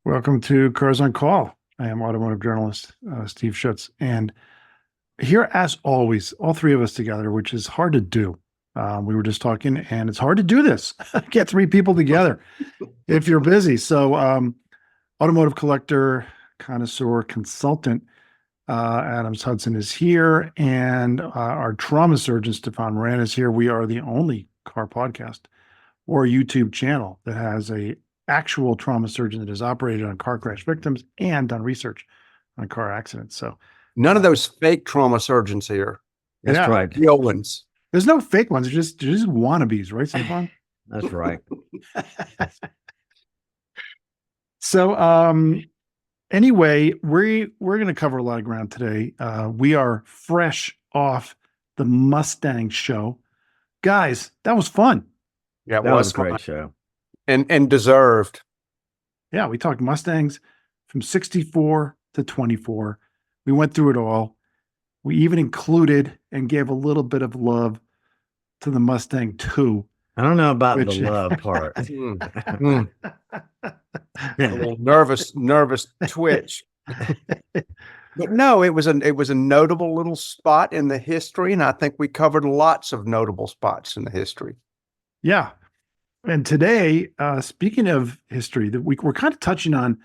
Welcome to Cars on Call. I am automotive journalist Steve Schutz, and here, as always, all three of us together, which is hard to do. We were just talking, and it's hard to do this. Get three people together if you're busy. So, automotive collector, connoisseur, consultant Adams Hudson is here, and our trauma surgeon Stefan Moran is here. We are the only car podcast or YouTube channel that has a actual trauma surgeon that has operated on car crash victims and done research on car accidents. So none of those fake trauma surgeons here. That's right. Real ones. There's no fake ones. They're just wannabes, right, Stefan? That's right. So anyway, we're going to cover a lot of ground today. We are fresh off the Mustang show. Guys, that was fun. Yeah, That was a great show. And deserved. Yeah, we talked Mustangs from 64 to 24. We went through it all. We even included and gave a little bit of love to the Mustang 2. I don't know about the love part. A little nervous twitch. But no, it was a notable little spot in the history, and I think we covered lots of notable spots in the history. Yeah. And today, speaking of history, we're kind of touching on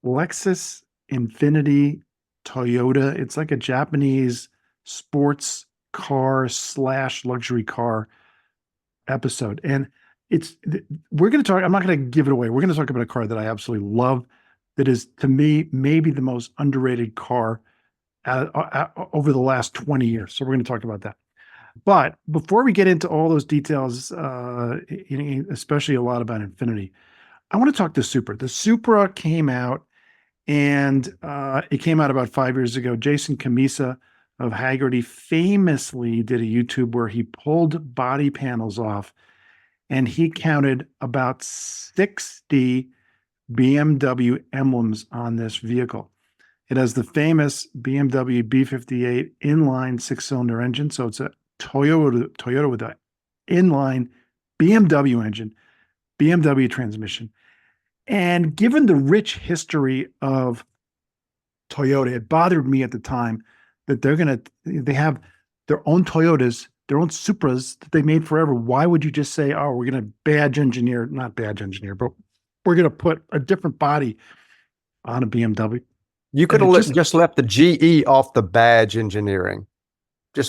Lexus, Infiniti, Toyota. It's like a Japanese sports car / luxury car episode. And we're going to talk, I'm not going to give it away. We're going to talk about a car that I absolutely love. That is, to me, maybe the most underrated car over the last 20 years. So we're going to talk about that. But before we get into all those details, especially a lot about Infiniti, I want to talk the Supra. The Supra came out, and it came out about 5 years ago. Jason Camisa of Haggerty famously did a YouTube where he pulled body panels off, and he counted about 60 BMW emblems on this vehicle. It has the famous BMW B58 inline six-cylinder engine, so it's a Toyota with an inline BMW engine, BMW transmission. And given the rich history of Toyota, it bothered me at the time that they have their own Toyotas, their own Supras that they made forever. Why would you just say, oh, we're going to not badge engineer, but we're going to put a different body on a BMW? You could have just left the GE off the badge engineering.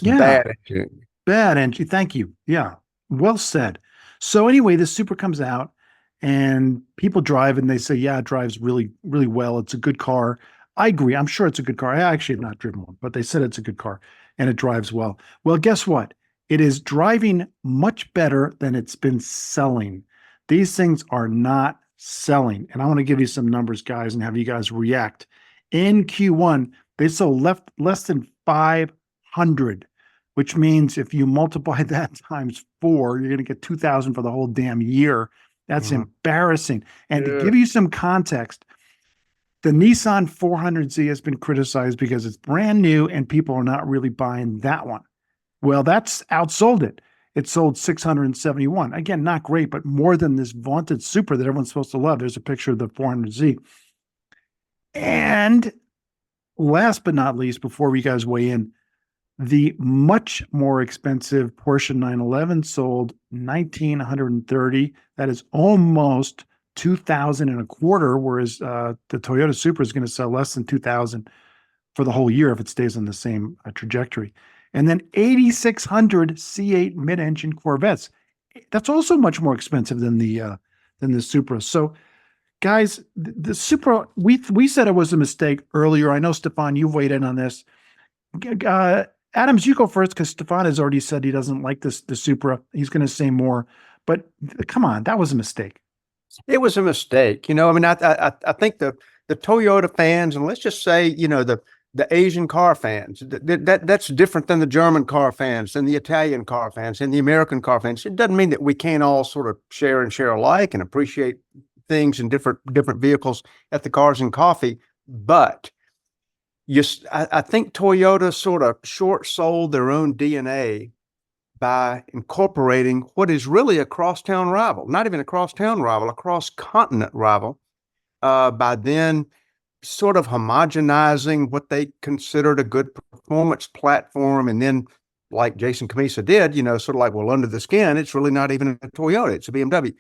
Bad engine. Bad engine. Thank you. Yeah. Well said. So anyway, the Supra comes out and people drive and they say, yeah, it drives really, really well. It's a good car. I agree. I'm sure it's a good car. I actually have not driven one, but they said it's a good car and it drives well. Well, guess what? It is driving much better than it's been selling. These things are not selling. And I want to give you some numbers, guys, and have you guys react. In Q1, they sold less than 500, which means if you multiply that times 4, you're going to get 2,000 for the whole damn year. That's embarrassing. And to give you some context, the Nissan 400Z has been criticized because it's brand new and people are not really buying that one. Well, that's outsold it. It sold 671. Again, not great, but more than this vaunted Supra that everyone's supposed to love. There's a picture of the 400Z. And last but not least, before we guys weigh in, the much more expensive Porsche 911 sold 1,930. That is almost 2,000 and a quarter, whereas the Toyota Supra is going to sell less than 2,000 for the whole year if it stays on the same trajectory. And then 8,600 C8 mid-engine Corvettes. That's also much more expensive than the Supra. So, guys, the Supra, we said it was a mistake earlier. I know, Stefan, you've weighed in on this. Adams, you go first because Stefan has already said he doesn't like the Supra. He's going to say more. But come on, that was a mistake. It was a mistake. I mean, I think the Toyota fans, and let's just say, the Asian car fans, that's different than the German car fans and the Italian car fans and the American car fans. It doesn't mean that we can't all sort of share alike and appreciate things in different vehicles at the Cars and Coffee. But I think Toyota sort of short sold their own DNA by incorporating what is really a crosstown rival, not even a crosstown rival, a cross-continent rival, by then sort of homogenizing what they considered a good performance platform. And then, like Jason Camisa did, sort of like, well, under the skin, it's really not even a Toyota, it's a BMW.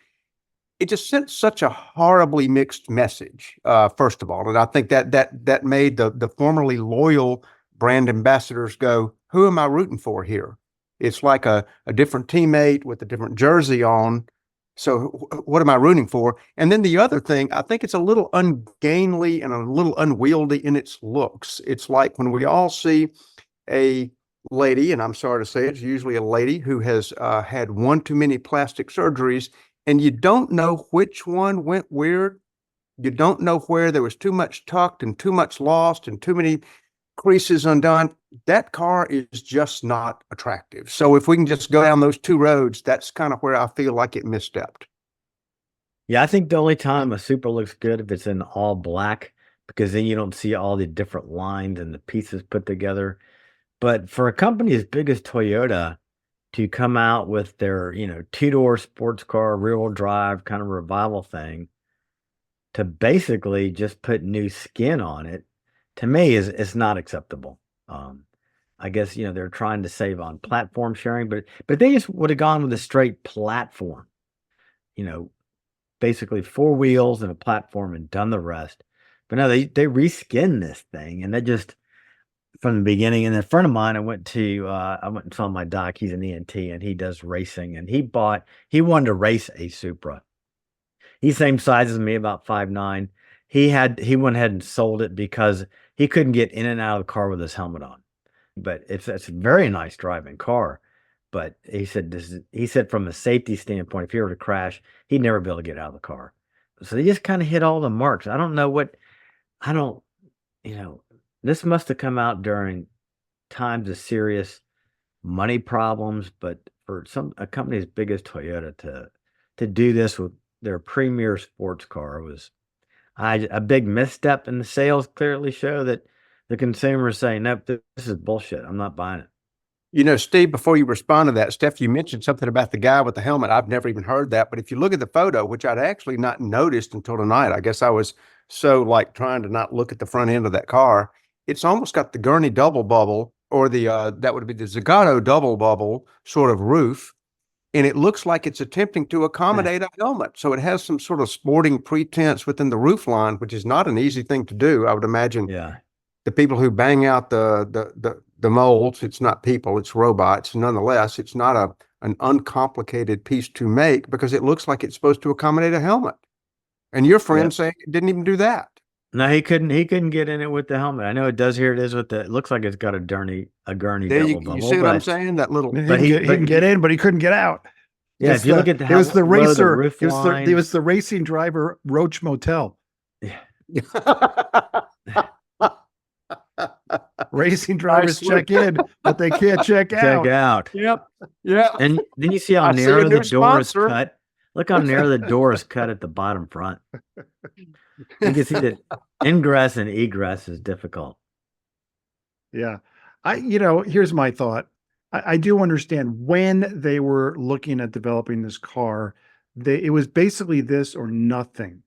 It just sent such a horribly mixed message, first of all. And I think that made the formerly loyal brand ambassadors go, who am I rooting for here? It's like a different teammate with a different jersey on. So what am I rooting for? And then the other thing, I think it's a little ungainly and a little unwieldy in its looks. It's like when we all see a lady, and I'm sorry to say it's usually a lady who has had one too many plastic surgeries, and you don't know which one went weird. You don't know where there was too much tucked and too much lost and too many creases undone. That car is just not attractive. So if we can just go down those two roads, that's kind of where I feel like it misstepped. Yeah, I think the only time a Supra looks good if it's in all black, because then you don't see all the different lines and the pieces put together. But for a company as big as Toyota to come out with their, two-door sports car, rear-wheel drive kind of revival thing, to basically just put new skin on it, to me is not acceptable. I guess, they're trying to save on platform sharing, but they just would have gone with a straight platform, basically 4 wheels and a platform and done the rest. But no, they reskinned this thing, and they just, from the beginning. And a friend of mine, I went and saw my doc. He's an ENT and he does racing, and he wanted to race a Supra. He's same size as me, about 5'9". He went ahead and sold it because he couldn't get in and out of the car with his helmet on. But it's a very nice driving car. But he said from a safety standpoint, if he were to crash, he'd never be able to get out of the car. So they just kind of hit all the marks. This must have come out during times of serious money problems, but for a company as big as Toyota to do this with their premier sports car was a big misstep, and the sales clearly show that the consumer is saying, nope, this is bullshit. I'm not buying it. Steve, before you respond to that, Steph, you mentioned something about the guy with the helmet. I've never even heard that, but if you look at the photo, which I'd actually not noticed until tonight, I guess I was so like trying to not look at the front end of that car. It's almost got the Gurney double bubble, or that would be the Zagato double bubble sort of roof. And it looks like it's attempting to accommodate a helmet. So it has some sort of sporting pretense within the roof line, which is not an easy thing to do. I would imagine the people who bang out the molds, it's not people, it's robots. Nonetheless, it's not an uncomplicated piece to make because it looks like it's supposed to accommodate a helmet. And your friend saying it didn't even do that. No, he couldn't get in it with the helmet. I know it does. Here it is with it looks like it's got a Gurney double bubble. You see what I'm saying? That little, but he can get in, but he couldn't get out. Yeah, if you look at it was the racer. It was the racing driver Roach Motel. Yeah. Racing drivers check in, but they can't check out. Check out. Yep. Yeah. And then you see how narrow the door is cut. Look how narrow the door is cut at the bottom front. You can see that ingress and egress is difficult. Yeah. Here's my thought. I do understand when they were looking at developing this car, it was basically this or nothing,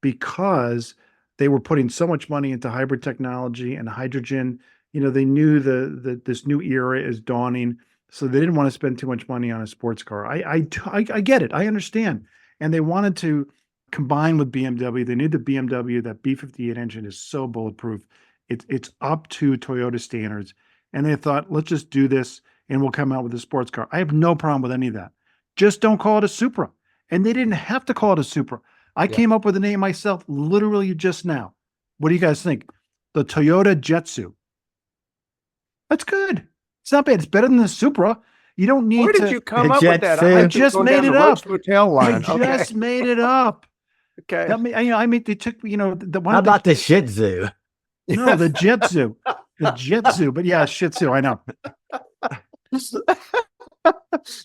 because they were putting so much money into hybrid technology and hydrogen. They knew this new era is dawning, so they didn't want to spend too much money on a sports car. I get it. I understand. And they wanted to combine with BMW. They knew the BMW, that B58 engine is so bulletproof. It's up to Toyota standards. And they thought, let's just do this and we'll come out with a sports car. I have no problem with any of that. Just don't call it a Supra. And they didn't have to call it a Supra. I came up with the name myself literally just now. What do you guys think? The Toyota Jetsu. That's good. It's not bad. It's better than the Supra. You don't need Where to. did you come up with that? I just made it up. I just made it up. Okay. They took, the one. How about the Shih Tzu? No, the Jetsu. The Jetsu. But yeah, Shih Tzu. I know.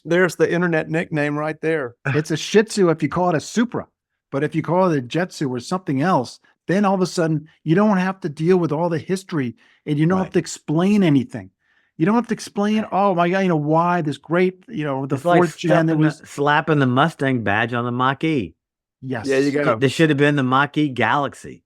There's the internet nickname right there. It's a Shih Tzu if you call it a Supra. But if you call it a Jetsu or something else, then all of a sudden you don't have to deal with all the history and you don't have to explain anything. You don't have to explain, oh my God, why this great, the It's fourth like gen that was slapping the Mustang badge on the Mach-E. Yes. There you go. This should have been the Mach-E Galaxy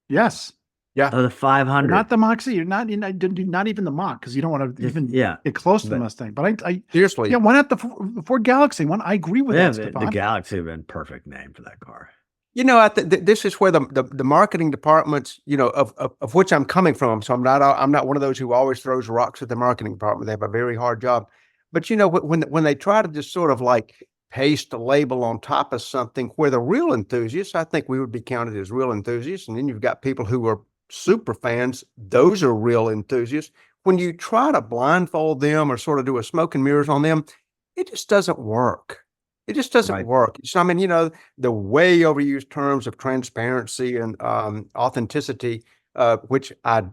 Yes. Yeah. of the 500. Not the Moxie. You're not even the Mach, because you don't want to Just- even yeah, get close to the but- Mustang. But Seriously. yeah, why not the Ford Galaxy one? I agree with yeah, that, the Stefan. Galaxy would have been perfect name for that car. You know, this is where the marketing departments, you know, of which I'm coming from. So I'm not one of those who always throws rocks at the marketing department. They have a very hard job. But you know, when they try to just sort of like paste a label on top of something, where the real enthusiasts, I think we would be counted as real enthusiasts, and then you've got people who are super fans. Those are real enthusiasts. When you try to blindfold them or sort of do a smoke and mirrors on them, it just doesn't work. It just doesn't Right. work. So, I mean, you know, the way overused terms of transparency and authenticity, which I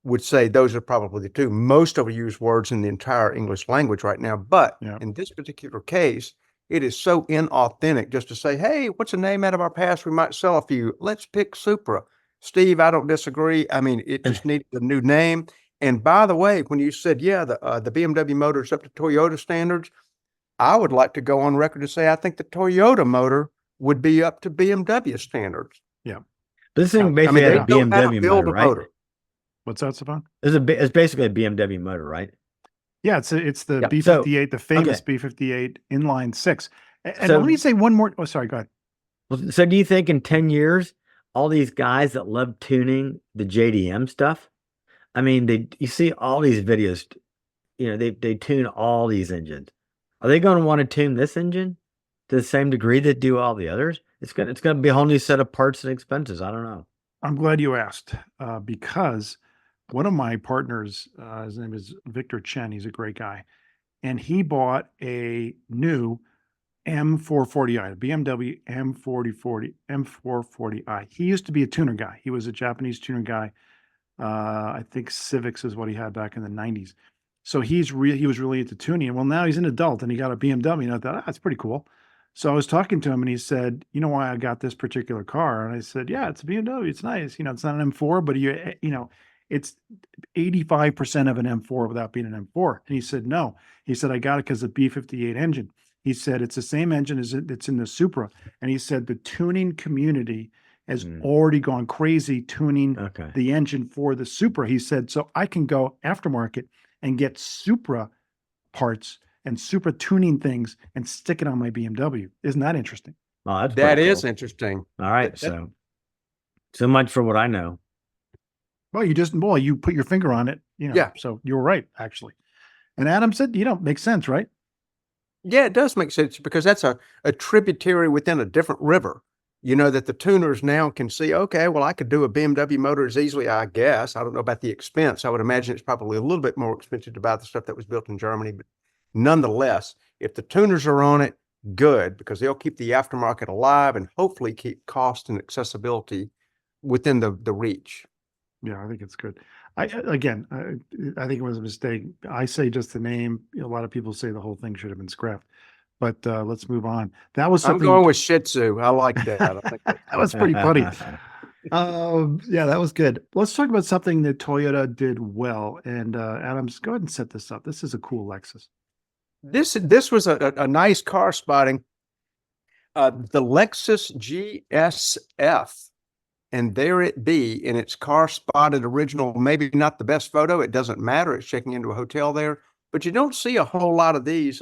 would say those are probably the two most overused words in the entire English language right now. But Yeah. in this particular case, it is so inauthentic just to say, hey, what's a name out of our past? We might sell a few. Let's pick Supra. Steve, I don't disagree. I mean, it just needed a new name. And by the way, when you said, yeah, the BMW motor is up to Toyota standards, I would like to go on record to say I think the Toyota motor would be up to BMW standards. But this thing I basically they has a know how to BMW build motor, a right? motor. What's that, Stefan? It's basically a BMW motor, right? Yeah, it's the Yeah. B58, the famous okay. B58 inline six. And So- let me say one more. Oh, sorry, go ahead. Well, so do you think in 10 years, all these guys that love tuning the JDM stuff, I mean, you see all these videos, you know, they tune all these engines. Are they going to want to tune this engine to the same degree that do all the others? It's going to be a whole new set of parts and expenses. I don't know. I'm glad you asked, because one of my partners, his name is Victor Chen. He's a great guy, and he bought a new M440i, a BMW M440i. He used to be a tuner guy. He was a Japanese tuner guy. I think Civics is what he had back in the 90s. So he was really into tuning. And well, now he's an adult and he got a BMW. And I thought, that's pretty cool. So I was talking to him and he said, you know why I got this particular car? And I said, yeah, it's a BMW. It's nice. You know, it's not an M4, but it's 85% of an M4 without being an M4. And he said, no. He said, I got it because of the B58 engine. He said, it's the same engine as it's in the Supra. And he said, the tuning community has already gone crazy tuning Okay. the engine for the Supra. He said, so I can go aftermarket and get Supra parts and Supra tuning things and stick it on my BMW. Isn't that interesting? Oh, that's That pretty is cool. interesting. All right. that- So much for what I know. Well, you put your finger on it, you know. Yeah. So you were right, actually. And Adam said, makes sense, right? Yeah, it does make sense because that's a tributary within a different river. You know, that the tuners now can see, okay, well, I could do a BMW motor as easily, I guess. I don't know about the expense. I would imagine it's probably a little bit more expensive to buy the stuff that was built in Germany. But nonetheless, if the tuners are on it, good, because they'll keep the aftermarket alive and hopefully keep cost and accessibility within the reach. Yeah, I think it's good. I think it was a mistake. I say just the name. A lot of people say the whole thing should have been scrapped. But let's move on. That was I'm something. going with Shih Tzu. I like that. I think That was pretty funny. Yeah, that was good. Let's talk about something that Toyota did well. And Adams, go ahead and set this up. This is a cool Lexus. This was a nice car spotting. The Lexus GSF. And there it be in its car spotted original, maybe not the best photo. It doesn't matter. It's checking into a hotel there, but you don't see a whole lot of these.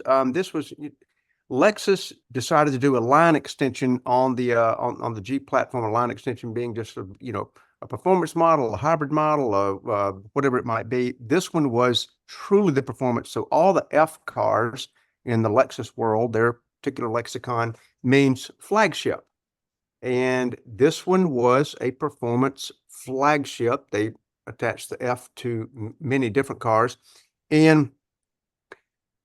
Lexus decided to do a line extension on the G platform, a line extension being just a performance model, a hybrid model, whatever it might be. This one was truly the performance. So all the F cars in the Lexus world, their particular lexicon means flagship. And this one was a performance flagship. They attached the F to many different cars. And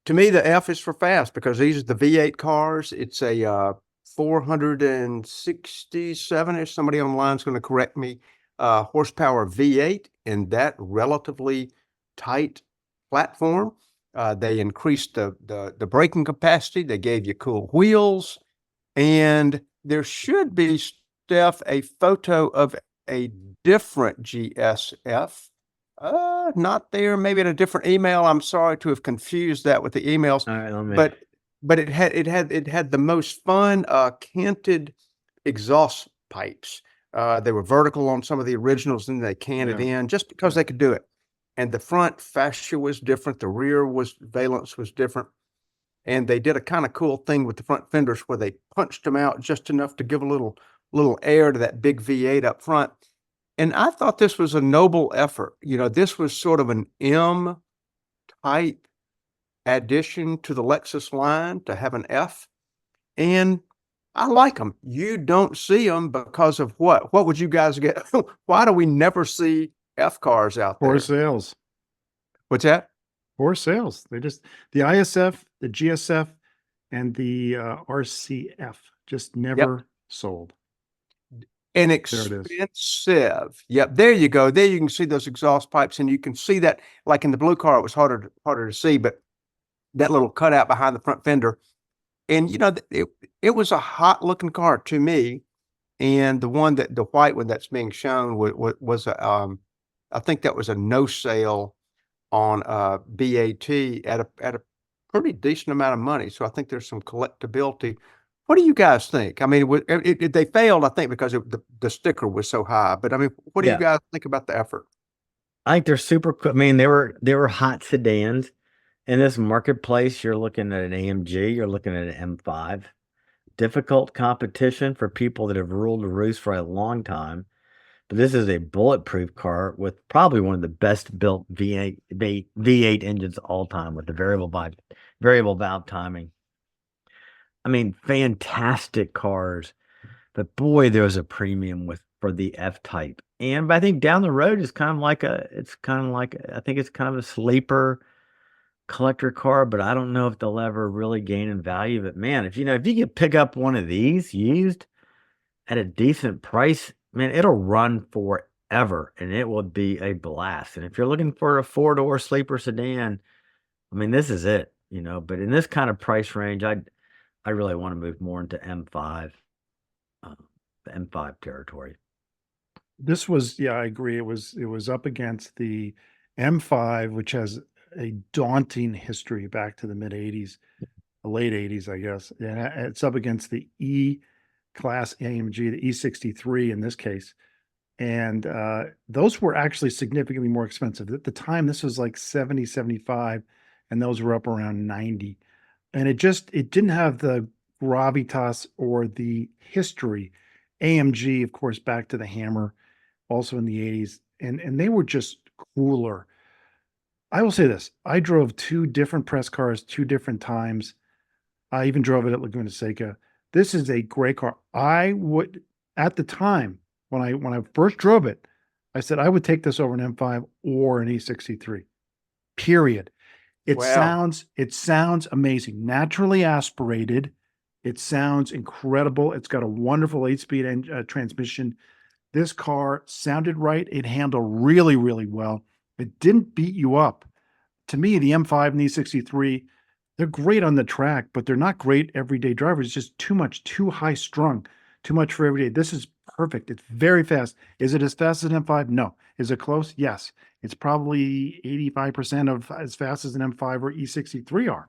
to me, the F is for fast because these are the V8 cars. It's a 467, if somebody online is going to correct me, horsepower V8 in that relatively tight platform. They increased the braking capacity. They gave you cool wheels. And there should be, Steph, a photo of a different GSF. Not there, maybe in a different email. I'm sorry to have confused that with the emails. All right, But it had the most fun canted exhaust pipes. They were vertical on some of the originals, and they canned it in just because they could do it. And the front fascia was different. The rear valence was different. And they did a kind of cool thing with the front fenders where they punched them out just enough to give a little air to that big V8 up front. And I thought this was a noble effort. You know, this was sort of an M type addition to the Lexus line to have an F. And I like them. You don't see them because of what? What would you guys get? Why do we never see F cars out there? Poor sales. What's that? Poor sales. They just, the ISF, the GSF, and the RCF just never sold. And There it is. expensive. Yep, there you go. There you can see those exhaust pipes, and you can see that, like in the blue car, it was harder to see, but that little cutout behind the front fender. And you know, it was a hot looking car to me. And the white one that's being shown was I think that was a no sale on BAT at a pretty decent amount of money. So I think there's some collectability. What do you guys think? I mean, they failed, I think, because the sticker was so high. But I mean, what do you guys think about the effort? I think they're super cool. I mean, they were hot sedans. In this marketplace, you're looking at an AMG, you're looking at an M5. Difficult competition for people that have ruled the roost for a long time. But this is a bulletproof car with probably one of the best built V8 engines of all time with the variable valve timing. I mean, fantastic cars, but boy, there's a premium for the F-Type. But I think down the road is kind of like I think it's kind of a sleeper collector car, but I don't know if they'll ever really gain in value. But man, if you could pick up one of these used at a decent price, man, it'll run forever and it will be a blast. And if you're looking for a 4-door sleeper sedan, I mean, this is it, but in this kind of price range, I really want to move more into M5, the M5 territory. This was, I agree. It was up against the M5, which has a daunting history back to the mid 80s, late 80s, I guess. And it's up against the E-Class AMG, the E63 in this case. And those were actually significantly more expensive. At the time, this was like 70, 75, and those were up around 90. And it didn't have the gravitas or the history. AMG, of course, back to the Hammer, also in the 80s. And they were just cooler. I will say this. I drove 2 different press cars 2 different times. I even drove it at Laguna Seca. This is a great car. I would, at the time, when I first drove it, I said I would take this over an M5 or an E63. Period. It sounds amazing. Naturally aspirated. It sounds incredible. It's got a wonderful 8-speed transmission. This car sounded right. It handled really, really well. It didn't beat you up. To me, the M5 and the E63, they're great on the track, but they're not great everyday drivers. It's just too high strung, too much for every day. This is perfect. It's very fast. Is it as fast as an M5? No. Is it close? Yes. It's probably 85% of as fast as an M5 or E63 are.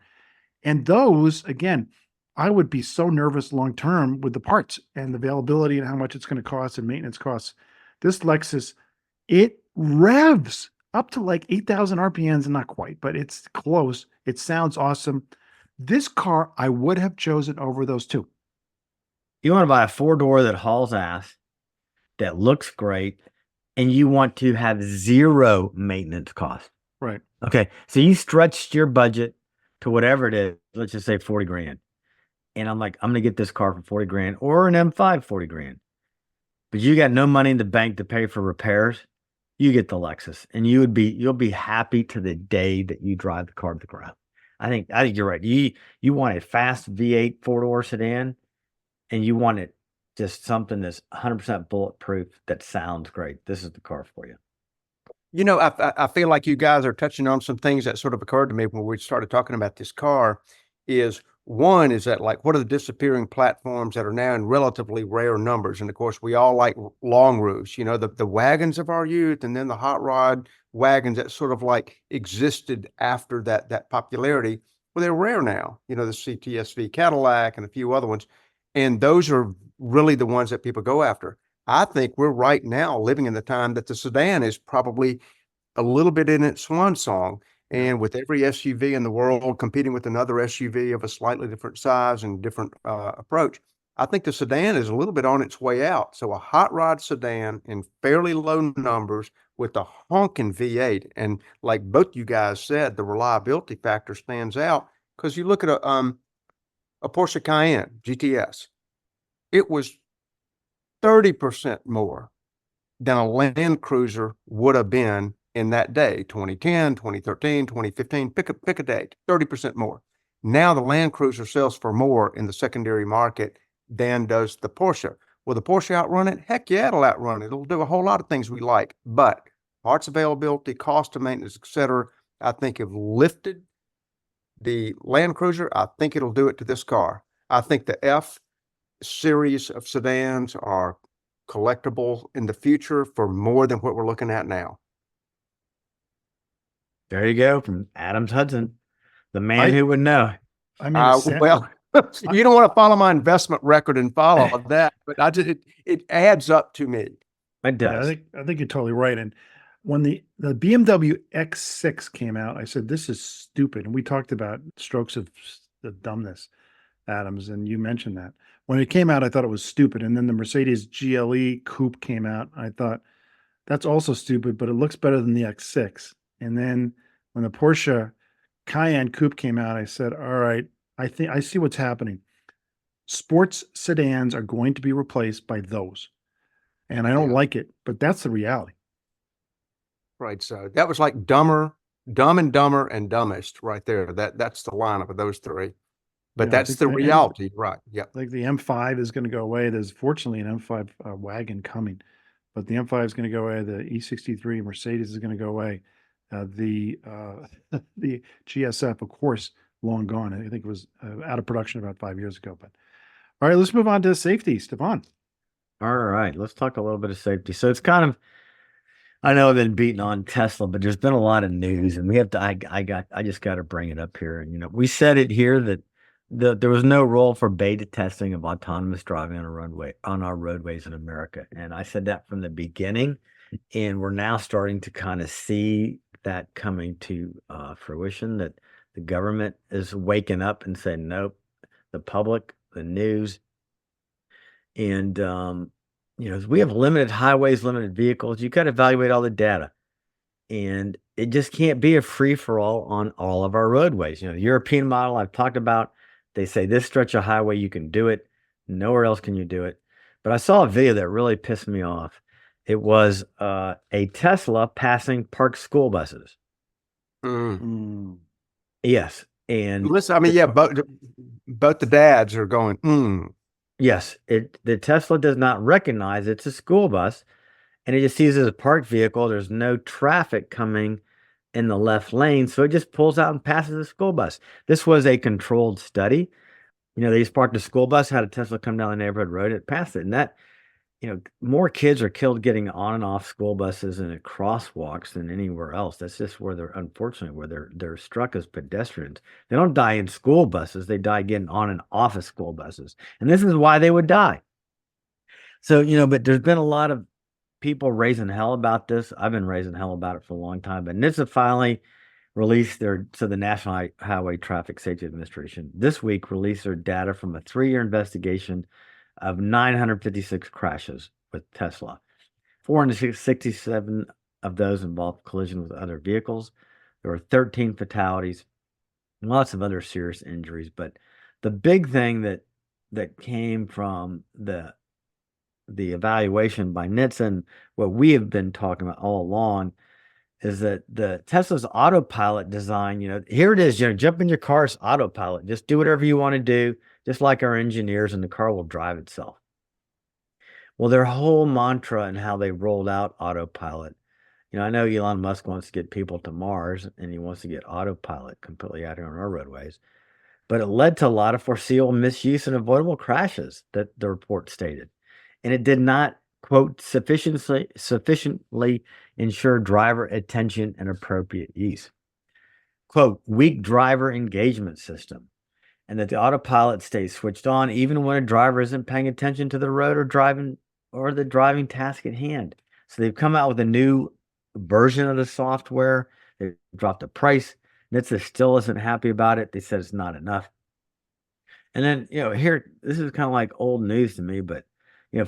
And those, again, I would be so nervous long-term with the parts and the availability and how much it's going to cost and maintenance costs. This Lexus, it revs up to like 8,000 RPMs, and not quite, but it's close. It sounds awesome. This car, I would have chosen over those 2. You want to buy a 4-door that hauls ass, that looks great, and you want to have 0 maintenance cost. Right. Okay. So you stretched your budget to whatever it is. Let's just say 40 grand. And I'm like, I'm going to get this car for 40 grand or an M5 40 grand. But you got no money in the bank to pay for repairs. You get the Lexus, and you'll be happy to the day that you drive the car to the ground. I think you're right. You want a fast V8 4-door sedan, and you want it just something that's 100% bulletproof that sounds great. This is the car for you. I feel like you guys are touching on some things that sort of occurred to me when we started talking about this car. One is that, like, what are the disappearing platforms that are now in relatively rare numbers? And of course, we all like long roofs, the wagons of our youth, and then the hot rod wagons that sort of like existed after that popularity. Well, they're rare now, the CTSV Cadillac and a few other ones. And those are really the ones that people go after. I think we're right now living in the time that the sedan is probably a little bit in its swan song. And with every SUV in the world competing with another SUV of a slightly different size and different approach, I think the sedan is a little bit on its way out. So a hot rod sedan in fairly low numbers with a honking V8. And like both you guys said, the reliability factor stands out because you look at a Porsche Cayenne GTS, it was 30% more than a Land Cruiser would have been in that day, 2010, 2013, 2015, pick a date, 30% more. Now the Land Cruiser sells for more in the secondary market than does the Porsche. Will the Porsche outrun it? Heck yeah, it'll outrun it. It'll do a whole lot of things we like, but parts availability, cost of maintenance, etc., I think have lifted the Land Cruiser. I think it'll do it to this car. I think the F series of sedans are collectible in the future for more than what we're looking at now. There you go, from Adams Hudson, the man who would know. I mean, Well, you don't want to follow my investment record and follow that, but it adds up to me. It yeah, does. I think you're totally right. And when the BMW X6 came out, I said, this is stupid. And we talked about strokes of the dumbness, Adams, and you mentioned that. When it came out, I thought it was stupid. And then the Mercedes GLE Coupe came out. I thought, that's also stupid, but it looks better than the X6. And then when the Porsche Cayenne Coupe came out, I said, all right, I think I see what's happening. Sports sedans are going to be replaced by those. And I don't like it, but that's the reality. Right. So that was like Dumb and Dumber and Dumbest right there. That's the lineup of those three. But that's the reality, right? Yeah. Like the M5 is going to go away. There's fortunately an M5 wagon coming, but the M5 is going to go away. The E63 Mercedes is going to go away. The GSF, of course, long gone. I think it was out of production about 5 years ago. But all right, let's move on to safety, Stefan. All right, let's talk a little bit of safety. So it's kind of, I know I've been beating on Tesla, but there's been a lot of news, and we have to. I just got to bring it up here. And we said it here that there was no role for beta testing of autonomous driving on our roadways in America, and I said that from the beginning, and we're now starting to kind of see that coming to fruition. That the government is waking up and saying, nope, the public, the news, and we have limited highways, limited vehicles. You got to evaluate all the data, and it just can't be a free for all on all of our roadways. The European model I've talked about, they say this stretch of highway you can do it, nowhere else can you do it. But I saw a video that really pissed me off. It was a Tesla passing parked school buses. Yes, and listen, I mean, yeah, both the dads are going. Yes, the Tesla does not recognize it's a school bus, and it just sees it as a parked vehicle. There's no traffic coming in the left lane, so it just pulls out and passes the school bus. This was a controlled study. They just parked a school bus, had a Tesla come down the neighborhood road, it passed it. And that, more kids are killed getting on and off school buses and at crosswalks than anywhere else. That's just where they're struck as pedestrians. They don't die in school buses. They die getting on and off of school buses. And this is why they would die. So, but there's been a lot of people raising hell about this. I've been raising hell about it for a long time. But NHTSA finally released the National Highway Traffic Safety Administration this week released their data from a 3-year investigation of 956 crashes with Tesla. 467 of those involved collision with other vehicles. There were 13 fatalities and lots of other serious injuries. But the big thing that came from the evaluation by NHTSA and what we have been talking about all along is that the Tesla's autopilot design, here it is, jump in your car, it's autopilot. Just do whatever you want to do, just like our engineers, and the car will drive itself. Well, their whole mantra and how they rolled out autopilot, I know Elon Musk wants to get people to Mars, and he wants to get autopilot completely out here on our roadways. But it led to a lot of foreseeable misuse and avoidable crashes that the report stated. And it did not, quote, sufficiently ensure driver attention and appropriate use. Quote, weak driver engagement system. and that the autopilot stays switched on even when a driver isn't paying attention to the road or the driving task at hand. So they've come out with a new version of the software. They dropped the price. NHTSA still isn't happy about it. They said it's not enough. And then, here, this is kind of like old news to me, but,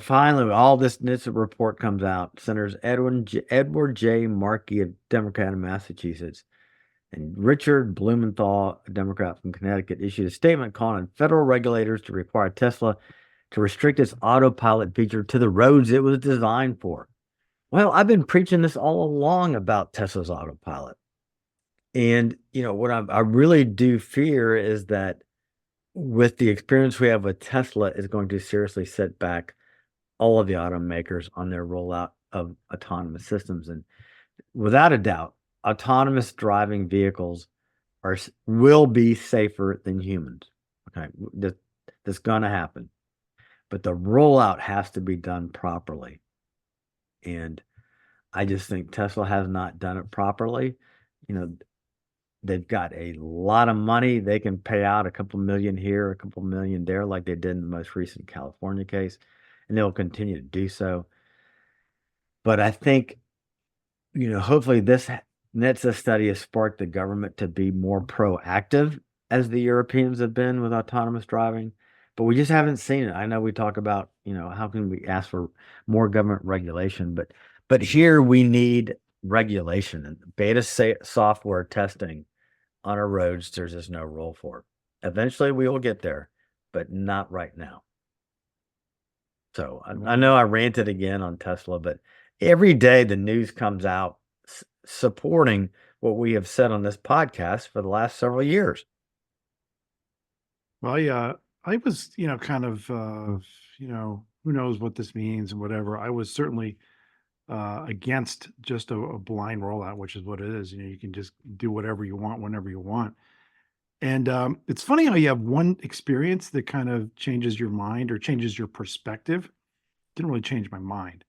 finally, all this NHTSA report comes out. Senators Edward J. Markey, a Democrat in Massachusetts, and Richard Blumenthal, a Democrat from Connecticut, issued a statement calling on federal regulators to require Tesla to restrict its autopilot feature to the roads it was designed for. Well, I've been preaching this all along about Tesla's autopilot. And, what I really do fear is that with the experience we have with Tesla is going to seriously set back all of the automakers on their rollout of autonomous systems. And without a doubt, autonomous driving vehicles will be safer than humans. Okay, that's going to happen. But the rollout has to be done properly. And I just think Tesla has not done it properly. They've got a lot of money. They can pay out a couple million here, a couple million there, like they did in the most recent California case, and they'll continue to do so. But I think, hopefully this NHTSA study has sparked the government to be more proactive as the Europeans have been with autonomous driving, but we just haven't seen it. I know we talk about, how can we ask for more government regulation, but here we need regulation, and beta software testing on our roads, there's just no role for it. Eventually we will get there, but not right now. So I know I ranted again on Tesla, but every day the news comes out supporting what we have said on this podcast for the last several years. Well, yeah, I was, kind of, who knows what this means and whatever. I was certainly against just a blind rollout, which is what it is. You can just do whatever you want, whenever you want. And it's funny how you have one experience that kind of changes your mind or changes your perspective. Didn't really change my mind,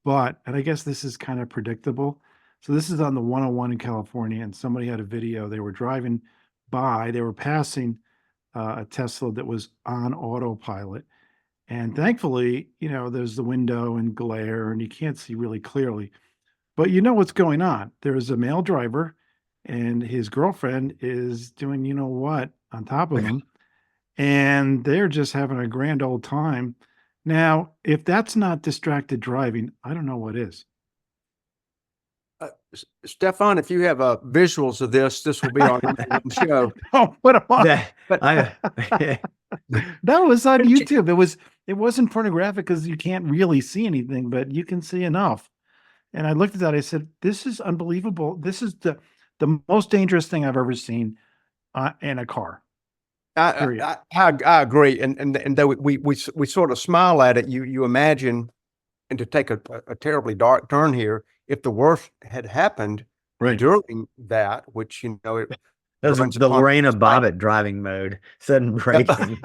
and I guess this is kind of predictable. So this is on the 101 in California, and somebody had a video. They were driving by, they were passing a Tesla that was on autopilot. And thankfully, there's the window and glare and you can't see really clearly, but you know what's going on. There's a male driver and his girlfriend is doing, what on top of him. And they're just having a grand old time. Now, if that's not distracted driving, I don't know what is. Stefan, if you have visuals of this will be on the show. Oh, what am I? But That was on YouTube. It wasn't pornographic because you can't really see anything, but you can see enough. And I looked at that. I said, "This is unbelievable. This is the most dangerous thing I've ever seen in a car." I agree, and though we sort of smile at it, you imagine, and to take a terribly dark turn here, if the worst had happened during that, which it that was the Lorena Bobbitt driving mode, sudden braking.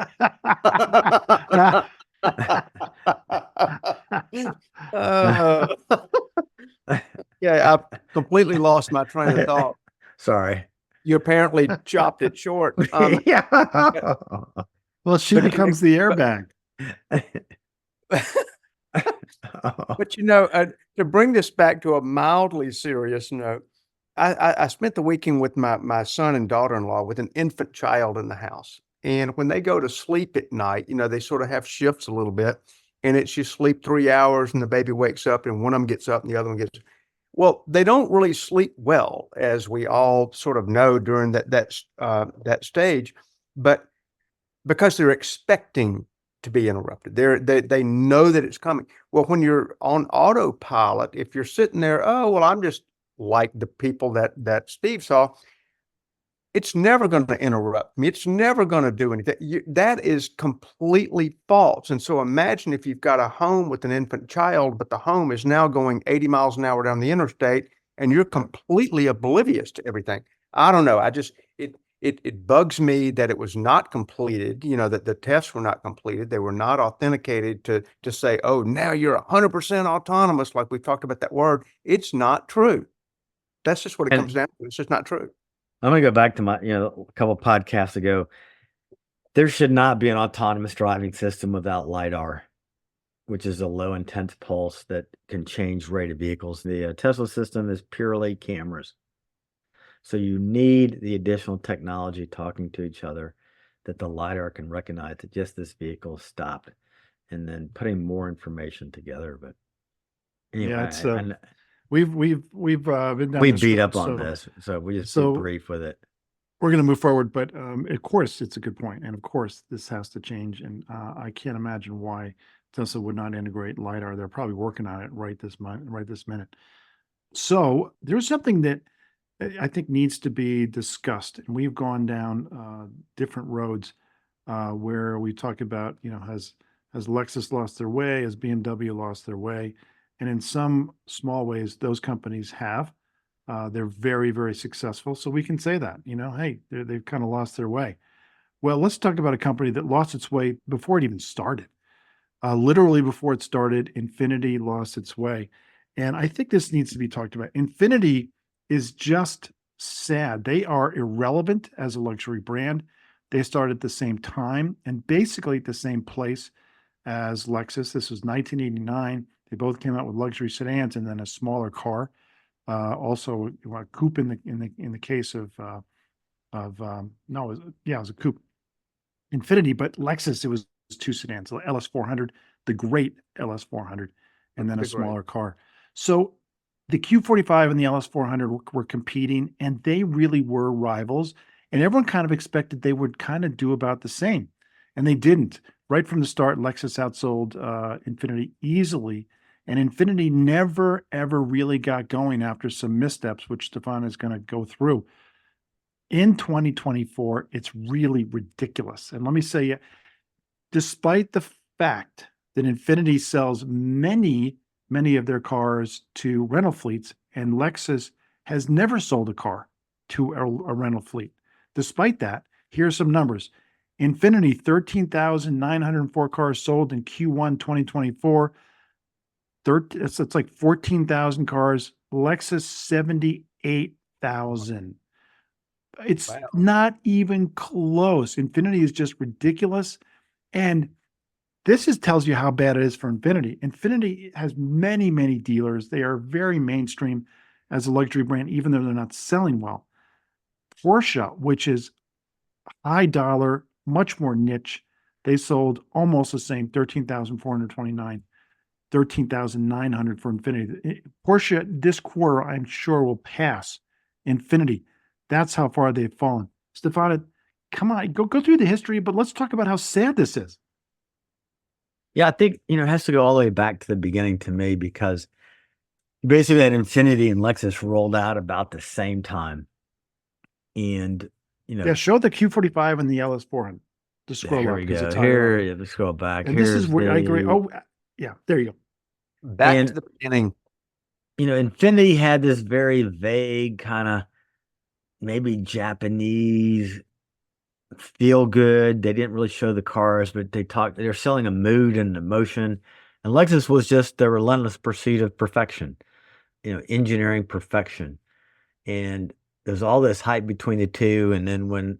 Yeah, I completely lost my train of thought. Sorry. You apparently chopped it short. Yeah. Well, she becomes the airbag. But to bring this back to a mildly serious note, I spent the weekend with my son and daughter-in-law with an infant child in the house. And when they go to sleep at night, they sort of have shifts a little bit. And it's you sleep 3 hours and the baby wakes up and one of them gets up and the other one gets. Well, they don't really sleep well, as we all sort of know during that stage, but because they're expecting to be interrupted. They know that it's coming. Well, when you're on autopilot, if you're sitting there, oh, well, I'm just like the people that Steve saw, it's never going to interrupt me. It's never going to do anything. That is completely false. And so imagine if you've got a home with an infant child, but the home is now going 80 miles an hour down the interstate and you're completely oblivious to everything. I don't know. It bugs me that it was not completed, that the tests were not completed. They were not authenticated to say, oh, now you're 100% autonomous, like we talked about that word. It's not true. That's just what it comes down to. It's just not true. I'm going to go back to my, a couple podcasts ago. There should not be an autonomous driving system without LiDAR, which is a low intense pulse that can change rate of vehicles. The Tesla system is purely cameras. So you need the additional technology talking to each other that the LiDAR can recognize that just this vehicle stopped, and then putting more information together. But anyway, Yeah, it's we've been down we this beat road, up on so this, so we just be so brief with it. we're going to move forward. But of course, it's a good point, and of course, this has to change. And I can't imagine why Tesla would not integrate LiDAR. They're probably working on it right this minute. So there's something that I think needs to be discussed, and we've gone down different roads where we talk about, has Lexus lost their way? Has BMW lost their way? And in some small ways, those companies have. They're very, very successful. So we can say that, hey, they've kind of lost their way. Well, let's talk about a company that lost its way before it even started. Literally before it started, Infiniti lost its way. And I think this needs to be talked about. Infiniti is just sad. They are irrelevant as a luxury brand. They started at the same time and basically at the same place as Lexus. This was 1989. They both came out with luxury sedans and then a smaller car. Also, a coupe in the case of no, it was a coupe. Infiniti, but Lexus, it was two sedans, the LS400, the great LS400, and then a smaller car. So the Q45 and the LS400 were competing, and they really were rivals. And everyone kind of expected they would kind of do about the same, and they didn't. Right from the start, Lexus outsold Infiniti easily, and Infiniti never ever really got going after some missteps, which Stefan is going to go through. In 2024, it's really ridiculous. And let me say, despite the fact that Infiniti sells many of their cars to rental fleets, and Lexus has never sold a car to a rental fleet. Despite that, here's some numbers. Infiniti, 13,904 cars sold in Q1 2024. It's like 14,000 cars. Lexus, 78,000. It's not even close. Infiniti is just ridiculous. And this tells you how bad it is for Infiniti. Infiniti has many, many dealers. They are very mainstream as a luxury brand, even though they're not selling well. Porsche, which is high dollar, much more niche, they sold almost the same, 13,429, 13,900 for Infiniti. Porsche this quarter, I'm sure, will pass Infiniti. That's how far they've fallen. Stefan, come on, go through the history, but let's talk about how sad this is. Yeah, I think, it has to go all the way back to the beginning to me, because basically that Infiniti and Lexus rolled out about the same time. And, Yeah, show the Q45 and the LS400. Just scroll here up. we go. Here, let's scroll back. And this is where I agree. Oh, yeah, there you go. Back to the beginning. Infiniti had this very vague kind of maybe Japanese feel good. They didn't really show the cars, but they're selling a mood and emotion. And Lexus was just the relentless pursuit of perfection, engineering perfection. And there's all this hype between the two. And then when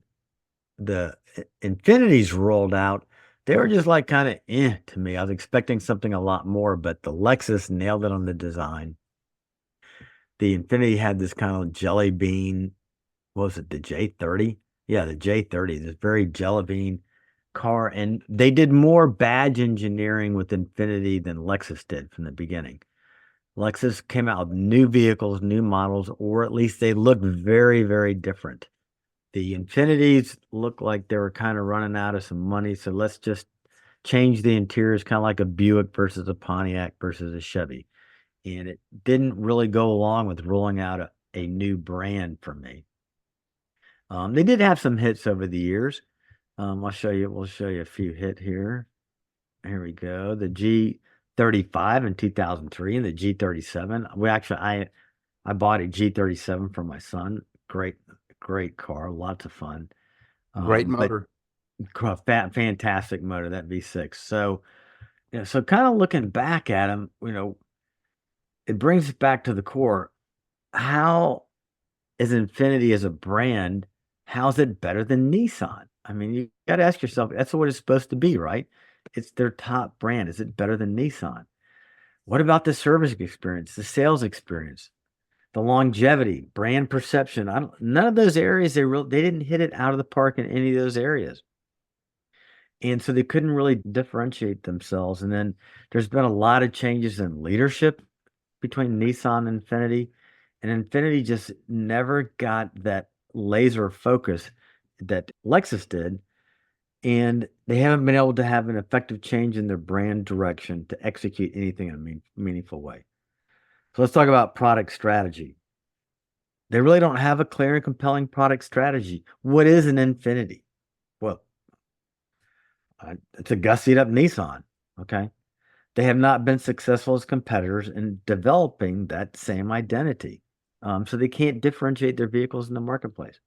the Infinitis rolled out, they were just like kind of to me. I was expecting something a lot more, but the Lexus nailed it on the design. The Infiniti had this kind of jelly bean. What was it, the J30? Yeah, the J30, this very jelly bean car. And they did more badge engineering with Infiniti than Lexus did from the beginning. Lexus came out with new vehicles, new models, or at least they looked very, very different. The Infinitis looked like they were kind of running out of some money, so let's just change the interiors, kind of like a Buick versus a Pontiac versus a Chevy. And it didn't really go along with rolling out a new brand for me. They did have some hits over the years. We'll show you a few hit here. Here we go. The G35 in 2003 and the G37. I bought a G37 for my son. Great car, lots of fun. Great motor. Fantastic motor, that V6. So, so kind of looking back at them, it brings us back to the core. How is Infiniti as a brand? How's it better than Nissan? I mean, you got to ask yourself, that's what it's supposed to be, right? It's their top brand. Is it better than Nissan? What about the service experience, the sales experience, the longevity, brand perception? None of those areas they didn't hit it out of the park in any of those areas. And so they couldn't really differentiate themselves. And then there's been a lot of changes in leadership between Nissan and Infiniti. And Infiniti just never got that laser focus that Lexus did. And they haven't been able to have an effective change in their brand direction to execute anything in a meaningful way. So let's talk about product strategy. They really don't have a clear and compelling product strategy. What is an Infiniti? Well, it's a gussied up Nissan. Okay. They have not been successful as competitors in developing that same identity. So they can't differentiate their vehicles in the marketplace.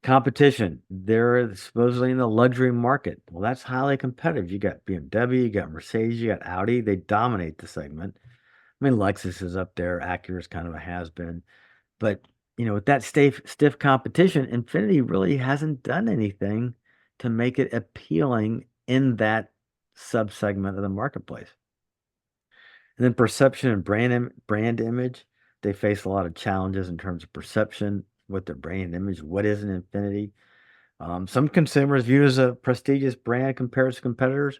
Competition, they're supposedly in the luxury market. Well, that's highly competitive. You got BMW, you got Mercedes, you got Audi. They dominate the segment. I mean, Lexus is up there. Acura is kind of a has-been. But, with that stiff competition, Infiniti really hasn't done anything to make it appealing in that subsegment of the marketplace. And then perception and brand image, they face a lot of challenges in terms of perception with their brand image. What is an Infiniti? Some consumers view it as a prestigious brand compared to competitors.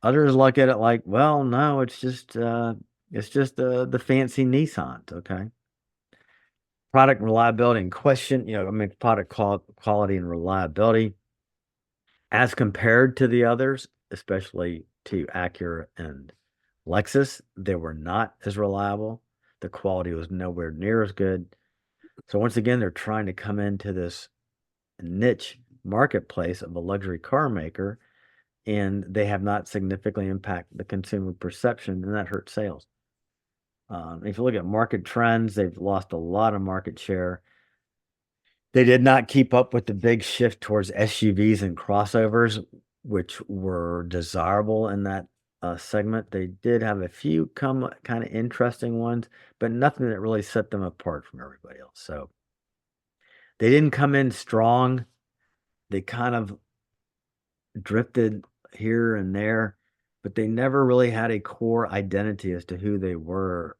Others look at it like, well, no, it's just the fancy Nissans. Okay. Product reliability and question, product quality and reliability as compared to the others, especially to Acura and Lexus, they were not as reliable. The quality was nowhere near as good. So once again, they're trying to come into this niche marketplace of a luxury car maker, and they have not significantly impacted the consumer perception, and that hurts sales. If you look at market trends, they've lost a lot of market share. They did not keep up with the big shift towards SUVs and crossovers, which were desirable in that segment. They did have a few kind of interesting ones, but nothing that really set them apart from everybody else. So they didn't come in strong. They kind of drifted here and there, but they never really had a core identity as to who they were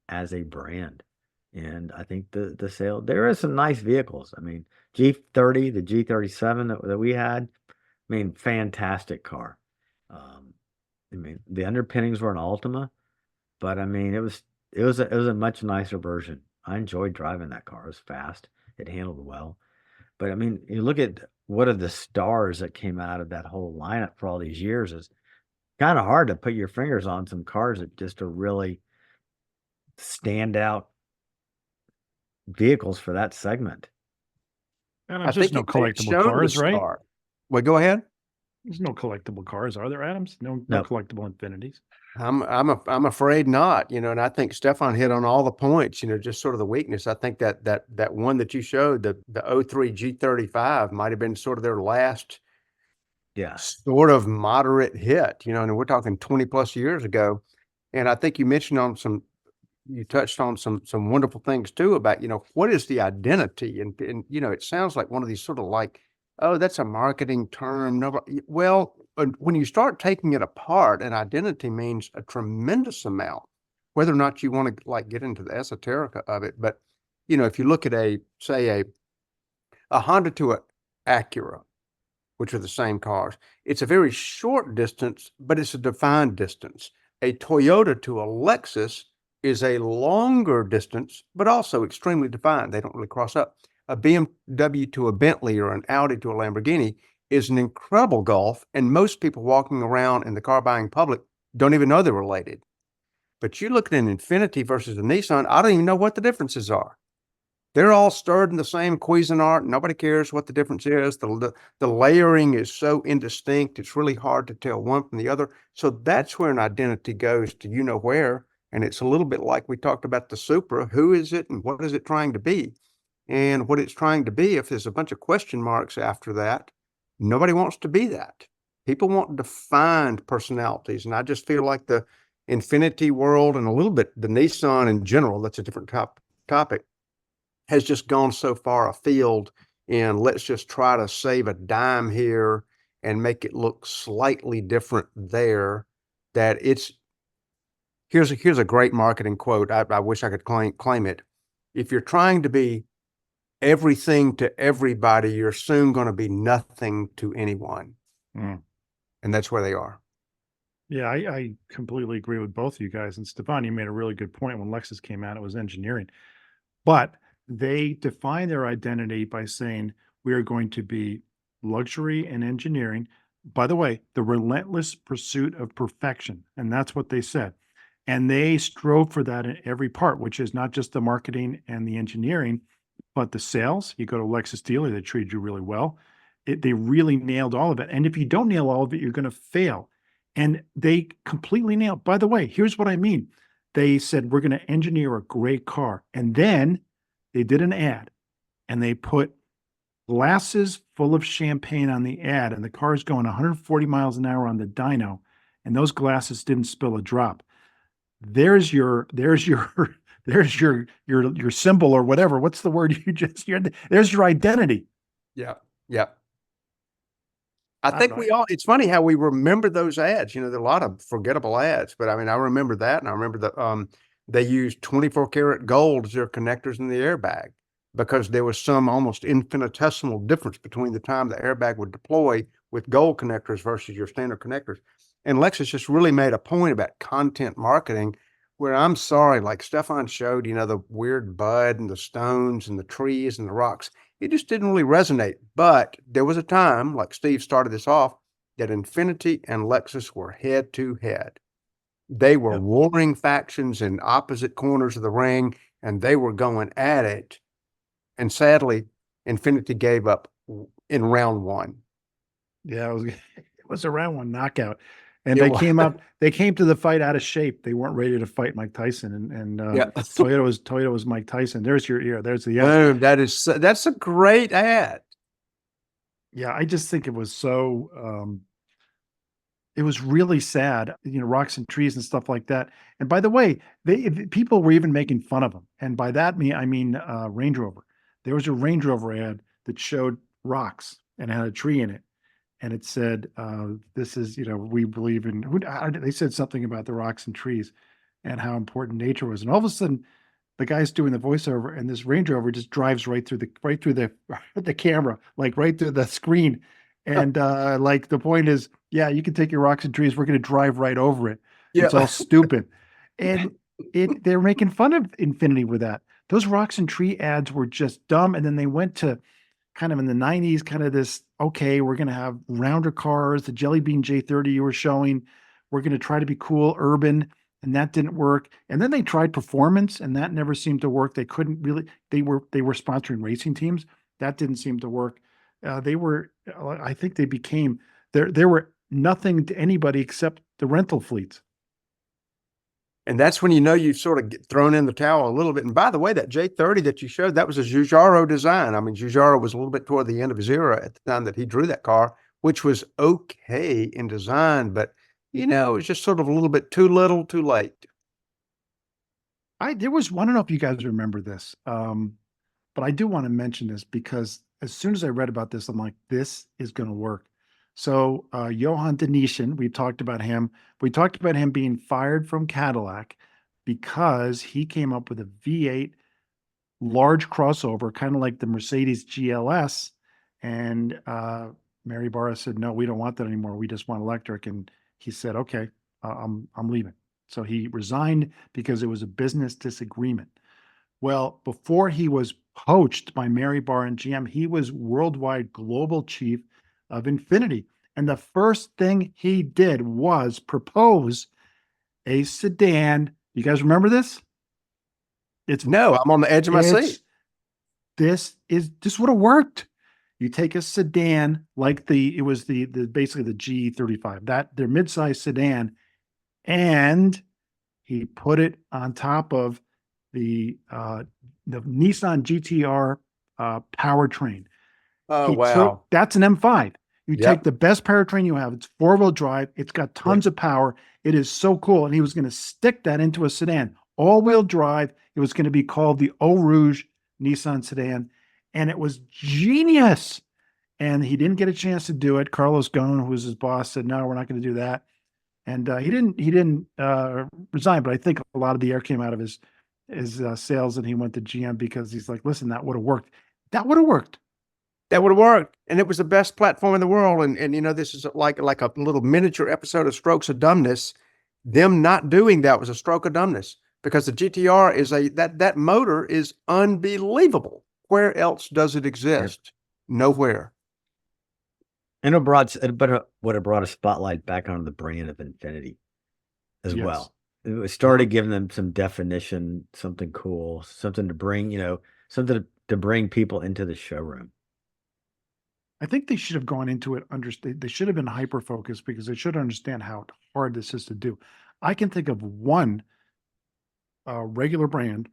as a brand. And I think the sale, there are some nice vehicles. I mean, G30, the G37 that we had, I mean, fantastic car. I mean, the underpinnings were an Altima, but I mean, it was a much nicer version. I enjoyed driving that car. It was fast. It handled well. But I mean, you look at what are the stars that came out of that whole lineup for all these years. It's kind of hard to put your fingers on some cars that just are really standout vehicles for that segment. And I there's just think no they've collectible shown the cars, right? star. Well, go ahead. There's no collectible cars, are there, Adams? No No. collectible Infinitis. I'm afraid not, and I think Stefan hit on all the points, just sort of the weakness. I think that one that you showed, the 03 G35 might have been sort of their last sort of moderate hit, and we're talking 20 plus years ago. And I think you mentioned you touched on some wonderful things too about, what is the identity? And it sounds like one of these sort of like, oh, that's a marketing term. No, well, when you start taking it apart, an identity means a tremendous amount, whether or not you want to like get into the esoterica of it. But, if you look at say a Honda to an Acura, which are the same cars, it's a very short distance, but it's a defined distance. A Toyota to a Lexus is a longer distance, but also extremely defined. They don't really cross up. A BMW to a Bentley or an Audi to a Lamborghini is an incredible gulf, and most people walking around in the car buying public don't even know they're related. But you look at an Infiniti versus a Nissan, I don't even know what the differences are. They're all stirred in the same Cuisinart. Nobody cares what the difference is. The layering is so indistinct, it's really hard to tell one from the other. So that's where an identity goes to where. And it's a little bit like we talked about the Supra. Who is it and what is it trying to be? And what it's trying to be, if there's a bunch of question marks after that, nobody wants to be that. People want defined personalities. And I just feel like the Infiniti world and a little bit the Nissan in general, that's a different topic, has just gone so far afield in let's just try to save a dime here and make it look slightly different there, that here's a great marketing quote. I wish I could claim it. If you're trying to be everything to everybody, you're soon going to be nothing to anyone. Mm. And that's where they are. Yeah, I completely agree with both of you guys. And Stefan, you made a really good point. When Lexus came out, it was engineering, but they define their identity by saying we are going to be luxury and engineering. By the way, the relentless pursuit of perfection. And that's what they said. And they strove for that in every part, which is not just the marketing and the engineering, but the sales. You go to a Lexus dealer, they treated you really well. They really nailed all of it. And if you don't nail all of it, you're going to fail. And they completely nailed. By the way, here's what I mean. They said, we're going to engineer a great car. And then they did an ad and they put glasses full of champagne on the ad. And the car's going 140 miles an hour on the dyno. And those glasses didn't spill a drop. There's your there's your symbol or whatever. What's the word you just there's your identity. Yeah. Yeah. I I think don't we know. all, it's funny how we remember those ads. You know, there are a lot of forgettable ads, but I mean, I remember that. And I remember that they used 24 karat gold as their connectors in the airbag because there was some almost infinitesimal difference between the time the airbag would deploy with gold connectors versus your standard connectors. And Lexus just really made a point about content marketing where I'm sorry, like Stefan showed, you know, the weird bud and the stones and the trees and the rocks. It just didn't really resonate. But there was a time, like Steve started this off, that Infiniti and Lexus were head to head. They were Yep. warring factions in opposite corners of the ring, and they were going at it. And sadly, Infiniti gave up in round one. Yeah, it was a round one knockout. And It they was. they came to the fight out of shape. They weren't ready to fight Mike Tyson. And Yeah. Toyota was Mike Tyson. There's there's the Boom. That's a great ad. Yeah, I just think it was it was really sad, rocks and trees and stuff like that. And by the way, people were even making fun of them. And by that I mean Range Rover. There was a Range Rover ad that showed rocks and had a tree in it. And it said, this is, we believe in, they said something about the rocks and trees and how important nature was. And all of a sudden, the guy's doing the voiceover and this Range Rover just drives right through the camera, like right through the screen. And like the point is, yeah, you can take your rocks and trees. We're going to drive right over it. It's all stupid. And they're making fun of Infiniti with that. Those rocks and tree ads were just dumb. And then they went to kind of in the 90s, kind of this, okay, we're going to have rounder cars, the Jelly Bean J30 you were showing. We're going to try to be cool, urban, and that didn't work. And then they tried performance, and that never seemed to work. They couldn't really, they were sponsoring racing teams. That didn't seem to work. I think they became, there were nothing to anybody except the rental fleets. And that's when you know you've sort of thrown in the towel a little bit. And by the way, that J30 that you showed, that was a Giugiaro design. I mean, Giugiaro was a little bit toward the end of his era at the time that he drew that car, which was okay in design, but it was just sort of a little bit too little, too late. I don't know if you guys remember this, but I do want to mention this because as soon as I read about this, I'm like, this is going to work. So Johan Denishin, we talked about him. We talked about him being fired from Cadillac because he came up with a V8 large crossover, kind of like the Mercedes GLS. And Mary Barra said, no, we don't want that anymore. We just want electric. And he said, okay, I'm leaving. So he resigned because it was a business disagreement. Well, before he was poached by Mary Barra and GM, he was worldwide global chief of Infiniti. And the first thing he did was propose a sedan. You guys remember this? No, I'm on the edge of my seat. This would have worked. You take a sedan like it was the basically the G35, that their midsize sedan, and he put it on top of the Nissan GTR powertrain. Oh, wow. That's an M5. You take the best powertrain you have. It's 4-wheel drive. It's got tons of power. It is so cool. And he was going to stick that into a sedan, all-wheel drive. It was going to be called the Eau Rouge Nissan sedan. and it was genius. And he didn't get a chance to do it. Carlos Ghosn, who was his boss, said, "No, we're not going to do that." And he didn't resign. But I think a lot of the air came out of his sales, and he went to GM because he's like, "Listen, that would have worked. That would have worked." That would have worked. And it was the best platform in the world. And you know, this is like a little miniature episode of Strokes of Dumbness. Them not doing that was a stroke of dumbness, because the GTR is that motor is unbelievable. Where else does it exist? Nowhere. And it would have brought a spotlight back onto the brand of Infiniti as Yes. well. It started giving them some definition, something cool, something to bring, something to bring people into the showroom. I think they should have gone into it. They should have been hyper focused because they should understand how hard this is to do. I can think of one regular brand,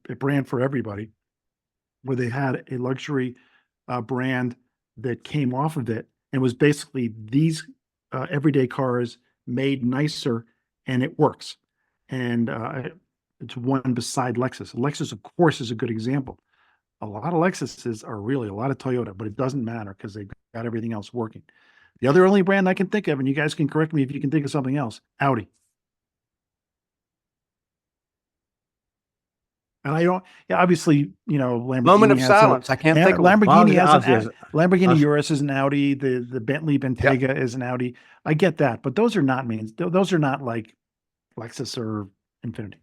a brand for everybody, where they had a luxury brand that came off of it and was basically these everyday cars made nicer, and it works. And it's one beside Lexus. Lexus, of course, is a good example. A lot of Lexuses are really a lot of Toyota, but it doesn't matter because they've got everything else working. The other only brand I can think of, and you guys can correct me if you can think of something else, Audi. And I don't, yeah, obviously, Lamborghini Moment of has silence. I can't think of one. Lamborghini has Obviously, Lamborghini Urus is an Audi. The Bentley Bentayga is an Audi. I get that, but those are not means. Those are not like Lexus or Infiniti.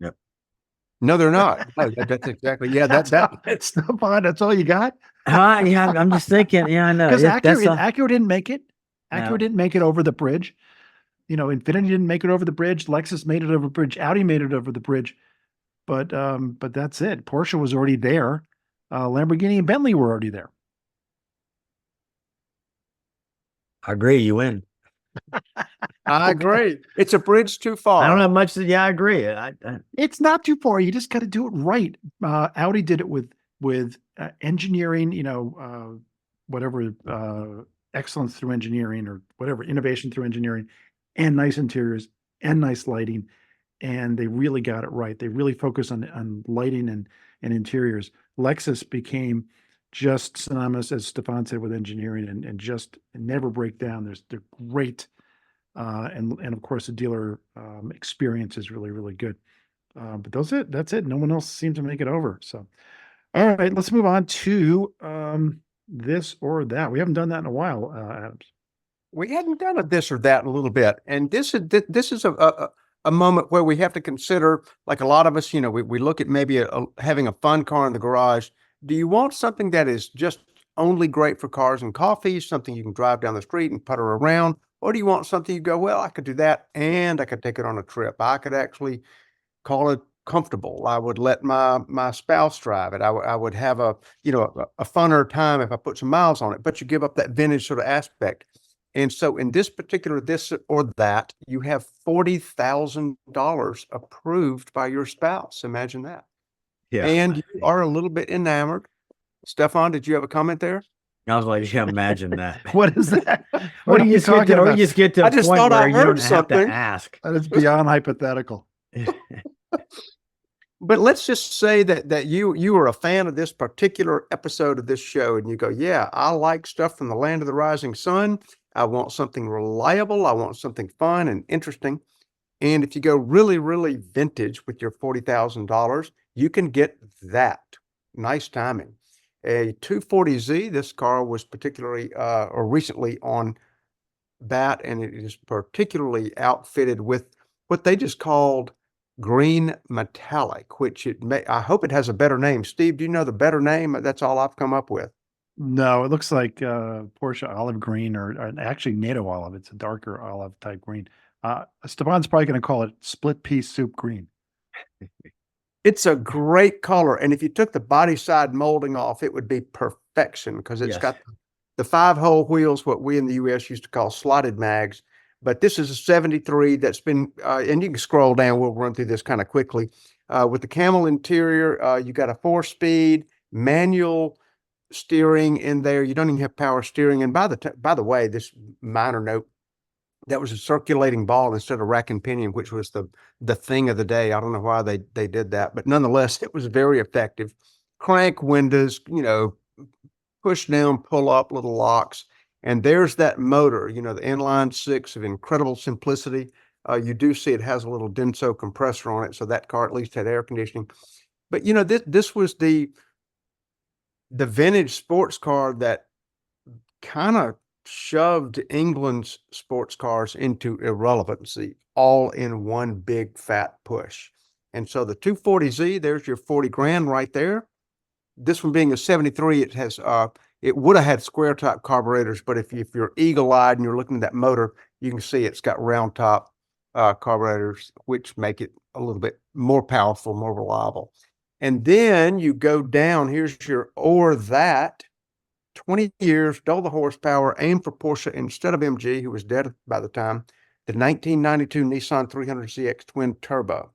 Yep. No, they're not. No, that's exactly. Yeah, that's that. It's not fun. That's all you got. Yeah, I'm just thinking. Yeah, I know. Because That's Acura didn't make it. Acura No. didn't make it over the bridge. Infiniti didn't make it over the bridge. Lexus made it over the bridge. Audi made it over the bridge. But that's it. Porsche was already there. Lamborghini and Bentley were already there. I agree. You win. I agree. It's a bridge too far. I don't have much to. Yeah, I agree. It's not too far. You just got to do it right. Audi did it with engineering, whatever excellence through engineering or whatever innovation through engineering, and nice interiors and nice lighting, and they really got it right. They really focused on lighting and interiors. Lexus became just synonymous, as Stefan said, with engineering and just never break down. They're great. And of course, the dealer experience is really, really good. But that's it. No one else seemed to make it over. So, all right, let's move on to this or that. We haven't done that in a while, Adams. We hadn't done a this or that in a little bit, and this is a moment where we have to consider, like a lot of us, we look at maybe having a fun car in the garage. Do you want something that is just only great for cars and coffee, something you can drive down the street and putter around? Or do you want something you go, well, I could do that and I could take it on a trip. I could actually call it comfortable. I would let my spouse drive it. I would have a funner time if I put some miles on it, but you give up that vintage sort of aspect. And so in this particular this or that, you have $40,000 approved by your spouse. Imagine that. Yeah. And you are a little bit enamored. Stefan, did you have a comment there? I was like, yeah, imagine that. What is that? Or you just get to I a just point thought I where you heard don't have something. to ask. That is beyond hypothetical. But let's just say that you are a fan of this particular episode of this show, and you go, yeah, I like stuff from the land of the rising sun. I want something reliable. I want something fun and interesting. And if you go really, really vintage with your $40,000, you can get that. Nice timing. A 240Z, this car was particularly or recently on that, and it is particularly outfitted with what they just called green metallic, which I hope it has a better name. Steve, do you know the better name? That's all I've come up with. No, it looks like Porsche olive green or actually NATO olive. It's a darker olive type green. Stefan's probably going to call it split pea soup green. It's a great color. And if you took the body side molding off, it would be perfection because it's got the 5-hole wheels, what we in the US used to call slotted mags. But this is a 73 that's been, and you can scroll down, we'll run through this kind of quickly. With the camel interior, you got a 4-speed manual steering in there. You don't even have power steering. And by the way, this minor note, that was a circulating ball instead of rack and pinion, which was the thing of the day. I don't know why they did that, but nonetheless, it was very effective. Crank windows, push down, pull up little locks. And there's that motor, the inline six of incredible simplicity. You do see it has a little Denso compressor on it, so that car at least had air conditioning. But this was the vintage sports car that kind of shoved England's sports cars into irrelevancy, all in one big fat push. And so the 240Z, there's your 40 grand right there. This one being a 73, it has it would have had square top carburetors, but if you're eagle-eyed and you're looking at that motor, you can see it's got round top carburetors, which make it a little bit more powerful, more reliable. And then you go down, here's your or that 20 years, double the horsepower, aimed for Porsche instead of MG, who was dead by the time, the 1992 Nissan 300ZX twin turbo.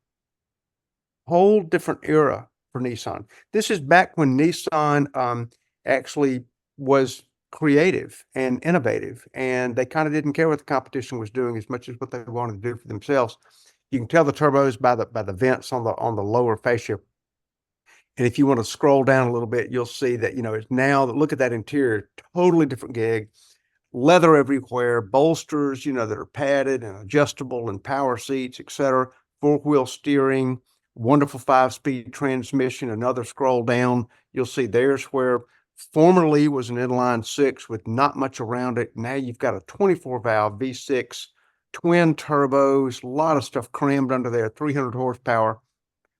Whole different era for Nissan. This is back when Nissan actually was creative and innovative, and they kind of didn't care what the competition was doing as much as what they wanted to do for themselves. You can tell the turbos by the vents on the lower fascia. And if you want to scroll down a little bit, you'll see that, it's now that look at that interior, totally different gig, leather everywhere, bolsters, that are padded and adjustable and power seats, etc. Four-wheel steering, wonderful 5-speed transmission. Another scroll down, you'll see there's where formerly was an inline six with not much around it. Now you've got a 24-valve V6, twin turbos, a lot of stuff crammed under there, 300 horsepower.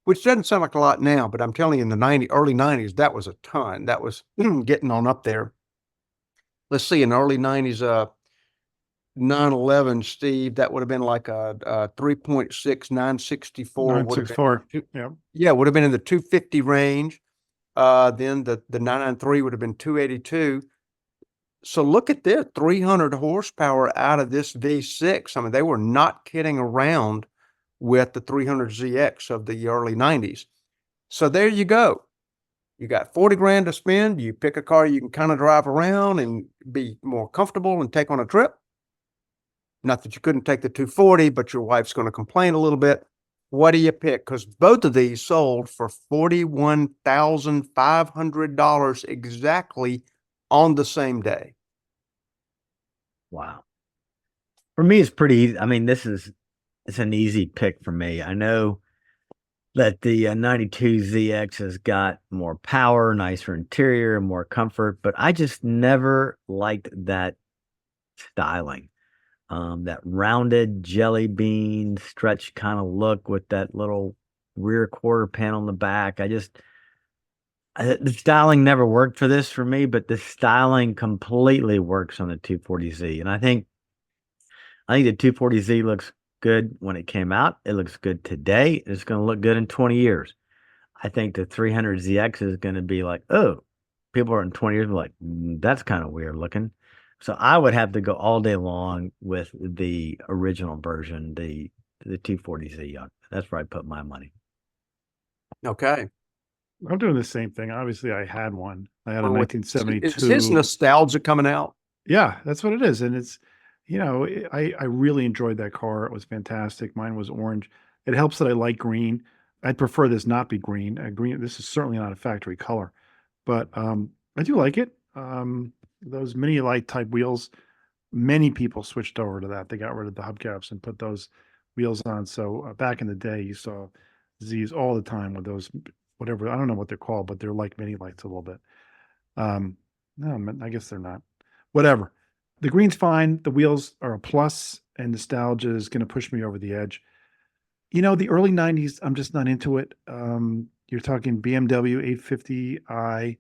Which doesn't sound like a lot now, but I'm telling you, in the early 90s, that was a ton. That was getting on up there. Let's see, in the early 90s, 911, Steve, that would have been like a 3.6 964. 964. Yeah. Yeah, would have been in the 250 range. Then the 993 would have been 282. So look at this, 300 horsepower out of this V6. I mean, they were not kidding around with the 300ZX of the early 90s. So there you go. You got 40 grand to spend. You pick a car you can kind of drive around and be more comfortable and take on a trip. Not that you couldn't take the 240, but your wife's going to complain a little bit. What do you pick? Because both of these sold for $41,500 exactly on the same day. Wow. For me, it's pretty easy. I mean, it's an easy pick for me. I know that the 92 ZX has got more power, nicer interior, more comfort, but I just never liked that styling. That rounded jelly bean stretch kind of look with that little rear quarter panel in the back. The styling never worked for this for me, but the styling completely works on the 240Z. And I think the 240Z looks good when it came out. It looks good today. It's going to look good in 20 years. I think the 300ZX is going to be like, oh, people are in 20 years like, that's kind of weird looking. So I would have to go all day long with the original version, the 240Z. That's where I put my money. Okay. I'm doing the same thing. Obviously, I had one. I had a 1972. Is his nostalgia coming out? Yeah, that's what it is. And it's, I really enjoyed that car. It was fantastic. Mine was orange. It helps that I like green. I'd prefer this not be green. Green. This is certainly not a factory color, but I do like it. Those mini light type wheels, many people switched over to that. They got rid of the hubcaps and put those wheels on. So back in the day, you saw Z's all the time with those, whatever. I don't know what they're called, but they're like mini lights a little bit. No, I guess they're not. Whatever. The green's fine. The wheels are a plus, and nostalgia is going to push me over the edge. The early 90s, I'm just not into it. You're talking BMW 850i.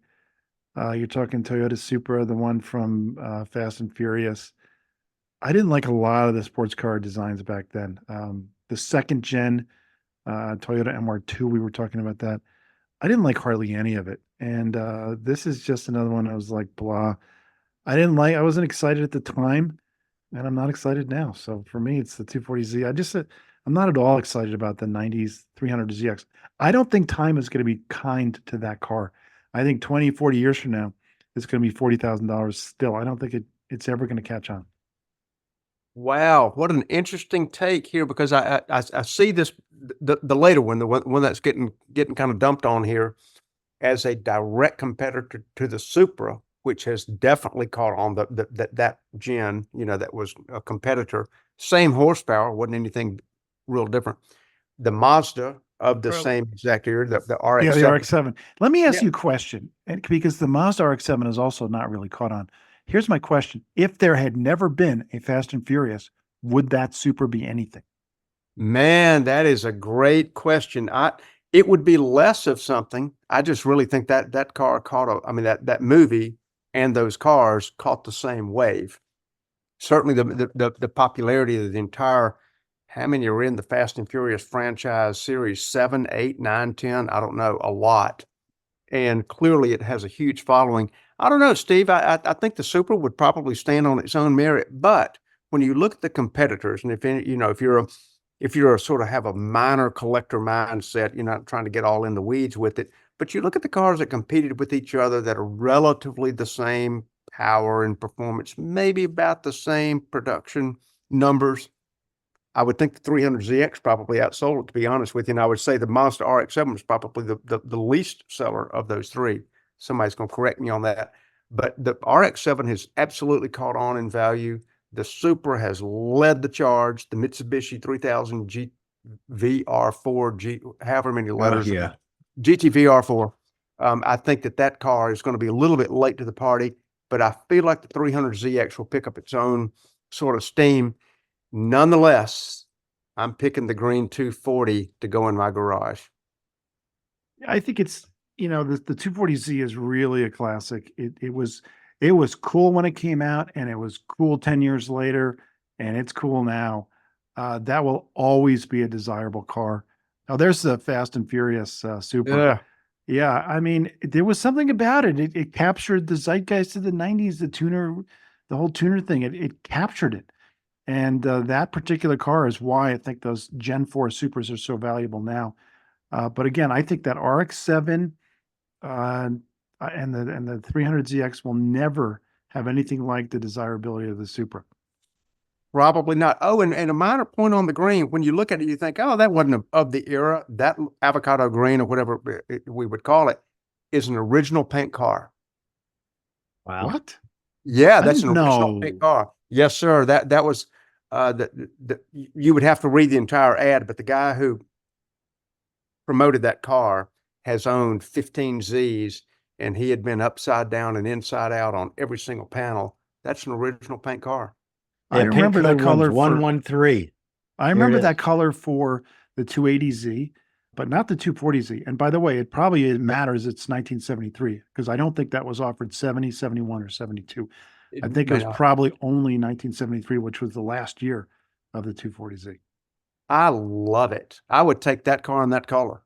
You're talking Toyota Supra, the one from Fast and Furious. I didn't like a lot of the sports car designs back then. The second gen Toyota MR2, we were talking about that. I didn't like hardly any of it. And this is just another one I was like, blah. I wasn't excited at the time, and I'm not excited now. So for me, it's the 240Z. I'm not at all excited about the 90s 300ZX. I don't think time is going to be kind to that car. I think 20, 40 years from now, it's going to be $40,000 still. I don't think it's ever going to catch on. Wow, what an interesting take here, because I see this, the later one, the one that's getting kind of dumped on here, as a direct competitor to the Supra, which has definitely caught on that gen, that was a competitor. Same horsepower, wasn't anything real different. The Mazda of the Well, same exact era, the Yeah, the RX-7. RX-7. Let me ask Yeah. you a question, and because the Mazda RX-7 is also not really caught on. Here's my question: if there had never been a Fast and Furious, would that Supra be anything? Man, that is a great question. It would be less of something. I just really think that car that movie and those cars caught the same wave. Certainly the popularity of the entire, how many are in the Fast and Furious franchise series? 7, 8, 9, 10, I don't know, a lot. And clearly it has a huge following. I don't know, Steve. I think the Supra would probably stand on its own merit, but when you look at the competitors, and if you're a sort of have a minor collector mindset, you're not trying to get all in the weeds with it, but you look at the cars that competed with each other that are relatively the same power and performance, maybe about the same production numbers. I would think the 300ZX probably outsold it, to be honest with you. And I would say the Mazda RX-7 was probably the least seller of those three. Somebody's going to correct me on that. But the RX-7 has absolutely caught on in value. The Supra has led the charge. The Mitsubishi 3000 VR4, however many letters, yeah. GT VR4. I think that car is going to be a little bit late to the party, but I feel like the 300ZX will pick up its own sort of steam. Nonetheless, I'm picking the green 240 to go in my garage. I think it's the 240Z is really a classic. It was cool when it came out, and it was cool 10 years later, and it's cool now. That will always be a desirable car. Now there's the Fast and Furious Supra. Yeah. Yeah, I mean, there was something about it. It captured the zeitgeist of the 90s, the whole tuner thing. It captured it. And that particular car is why I think those Gen 4 Supras are so valuable now. But again, I think that RX-7 and the 300ZX will never have anything like the desirability of the Supra. Probably not. Oh, and a minor point on the green. When you look at it, you think, oh, that wasn't of the era. That avocado green, or whatever we would call it, is an original paint car. Wow. What? Yeah, I that's an didn't original paint know. car. Yes, sir. That was you would have to read the entire ad, but the guy who promoted that car has owned 15 Zs, and he had been upside down and inside out on every single panel. That's an original paint car. I Yeah, paint remember that code color one's for 113. I Here it remember is. that color for the 280Z, but not the 240Z. And by the way, it probably matters it's 1973 because I don't think that was offered 70, 71, or 72. I think it was probably only 1973, which was the last year of the 240Z. I love it. I would take that car in that color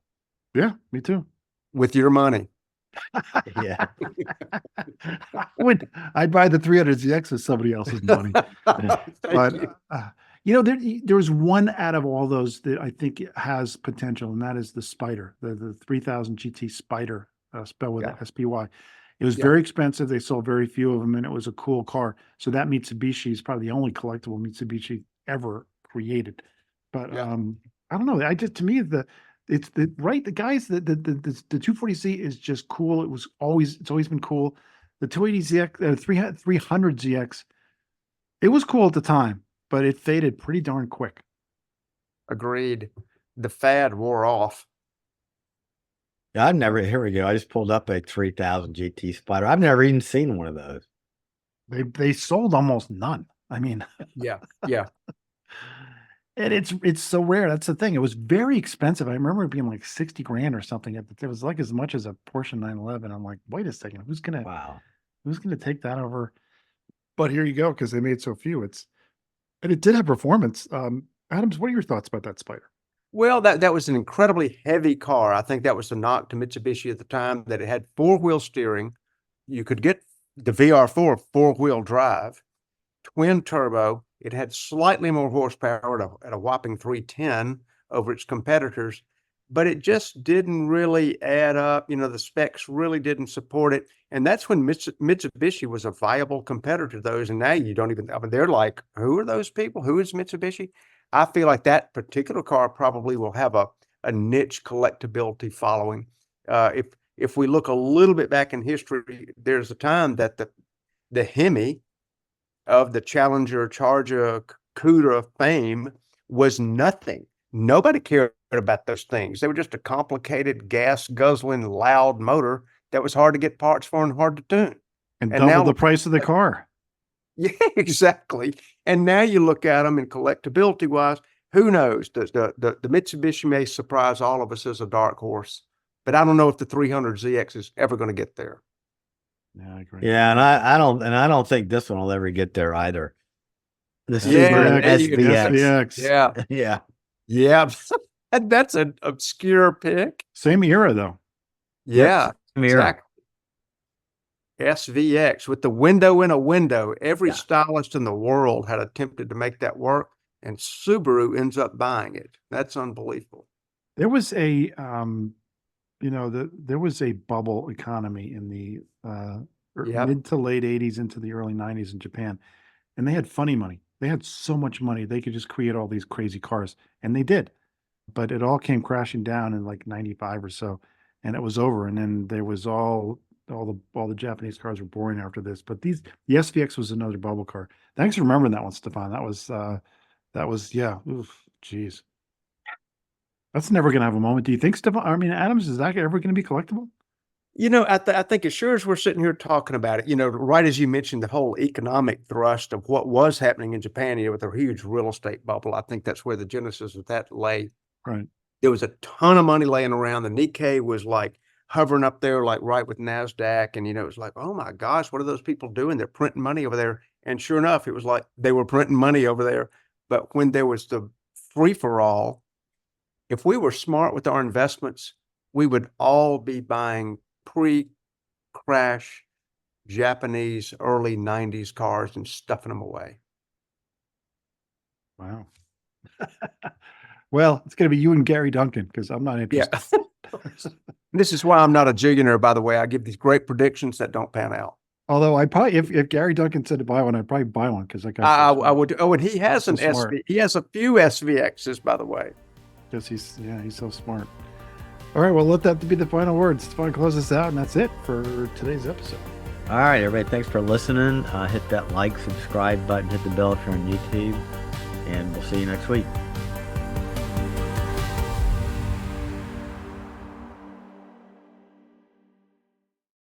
Yeah, me too. with your money. Yeah. I'd buy the 300ZX with somebody else's money. But there was one out of all those that I think has potential, and that is the Spider, the 3000 GT Spider, spelled with Yeah. SPY. It was Yeah. very expensive. They sold very few of them, and it was a cool car. So that Mitsubishi is probably the only collectible Mitsubishi ever created. But Yeah. I don't know. To me the guys the 240Z is just cool. It's always been cool. The 280ZX, 300ZX, it was cool at the time, but it faded pretty darn quick. Agreed. The fad wore off. Yeah, here we go. I just pulled up a 3000 GT Spider. I've never even seen one of those. They sold almost none. I mean, Yeah. Yeah. and it's so rare. That's the thing. It was very expensive. I remember it being like 60 grand or something. It was like as much as a Porsche 911. I'm like, wait a second, who's Wow. gonna take that over? But here you go, because they made so few. And it did have performance. Adams, what are your thoughts about that Spider? Well, that was an incredibly heavy car. I think that was the knock to Mitsubishi at the time, that it had four-wheel steering. You could get the VR4 four-wheel drive, twin turbo. It had slightly more horsepower at a whopping 310 over its competitors, but it just didn't really add up. You know, the specs really didn't support it. And that's when Mitsubishi was a viable competitor to those. And now you don't even, I mean, they're like, who are those people? Who is Mitsubishi? I feel like that particular car probably will have a niche collectability following. If we look a little bit back in history, there's a time that the Hemi of the Challenger, Charger, Cuda fame was nothing. Nobody cared about those things. They were just a complicated gas guzzling loud motor that was hard to get parts for and hard to tune. And And double now the price of the car. Yeah, exactly. And now you look at them in collectability wise, who knows? The Mitsubishi may surprise all of us as a dark horse, but I don't know if the 300ZX is ever going to get there. Yeah, I agree. Yeah, and I don't think this one will ever get there either. This is Yeah, an SVX. Yeah, Yeah. yeah. And that's an obscure pick. Same era though. Yeah, Mirror. exactly. SVX with the window in a window. Every Yeah. stylist in the world had attempted to make that work, and Subaru ends up buying it. That's unbelievable. There was a there was a bubble economy in the Yep. mid to late 80s into the early 90s in Japan, and they had funny money. They had so much money they could just create all these crazy cars, and they did. But it all came crashing down in like 95 or so, and it was over. And then there was all the Japanese cars were boring after this. But the SVX was another bubble car. Thanks for remembering that one, Stefan. That was yeah. Oof, geez. That's never going to have a moment. Do you think, Stefan? I mean, Adams, is that ever going to be collectible? You know, I think as sure as we're sitting here talking about it, you know, right as you mentioned the whole economic thrust of what was happening in Japan, you know, with a huge real estate bubble, I think that's where the genesis of that lay. Right. There was a ton of money laying around. The Nikkei was like hovering up there, like right with NASDAQ. And, you know, it was like, oh my gosh, what are those people doing? They're printing money over there. And sure enough, it was like they were printing money over there. But when there was the free for all, if we were smart with our investments, we would all be buying pre-crash Japanese early 90s cars and stuffing them away. Wow. Well, it's going to be you and Gary Duncan because I'm not interested. This is why I'm not a jillionaire, by the way. I give these great predictions that don't pan out. Although I probably, if Gary Duncan said to buy one, I'd probably buy one because that guy's I would. Oh, and he has So an smart. SV. He has a few SVXs, by the way. because he's so smart. All right, well, let that be the final words. Stefan, close us out, and that's it for today's episode. All right, everybody. Thanks for listening. Hit that like, subscribe button, hit the bell if you're on YouTube, and we'll see you next week.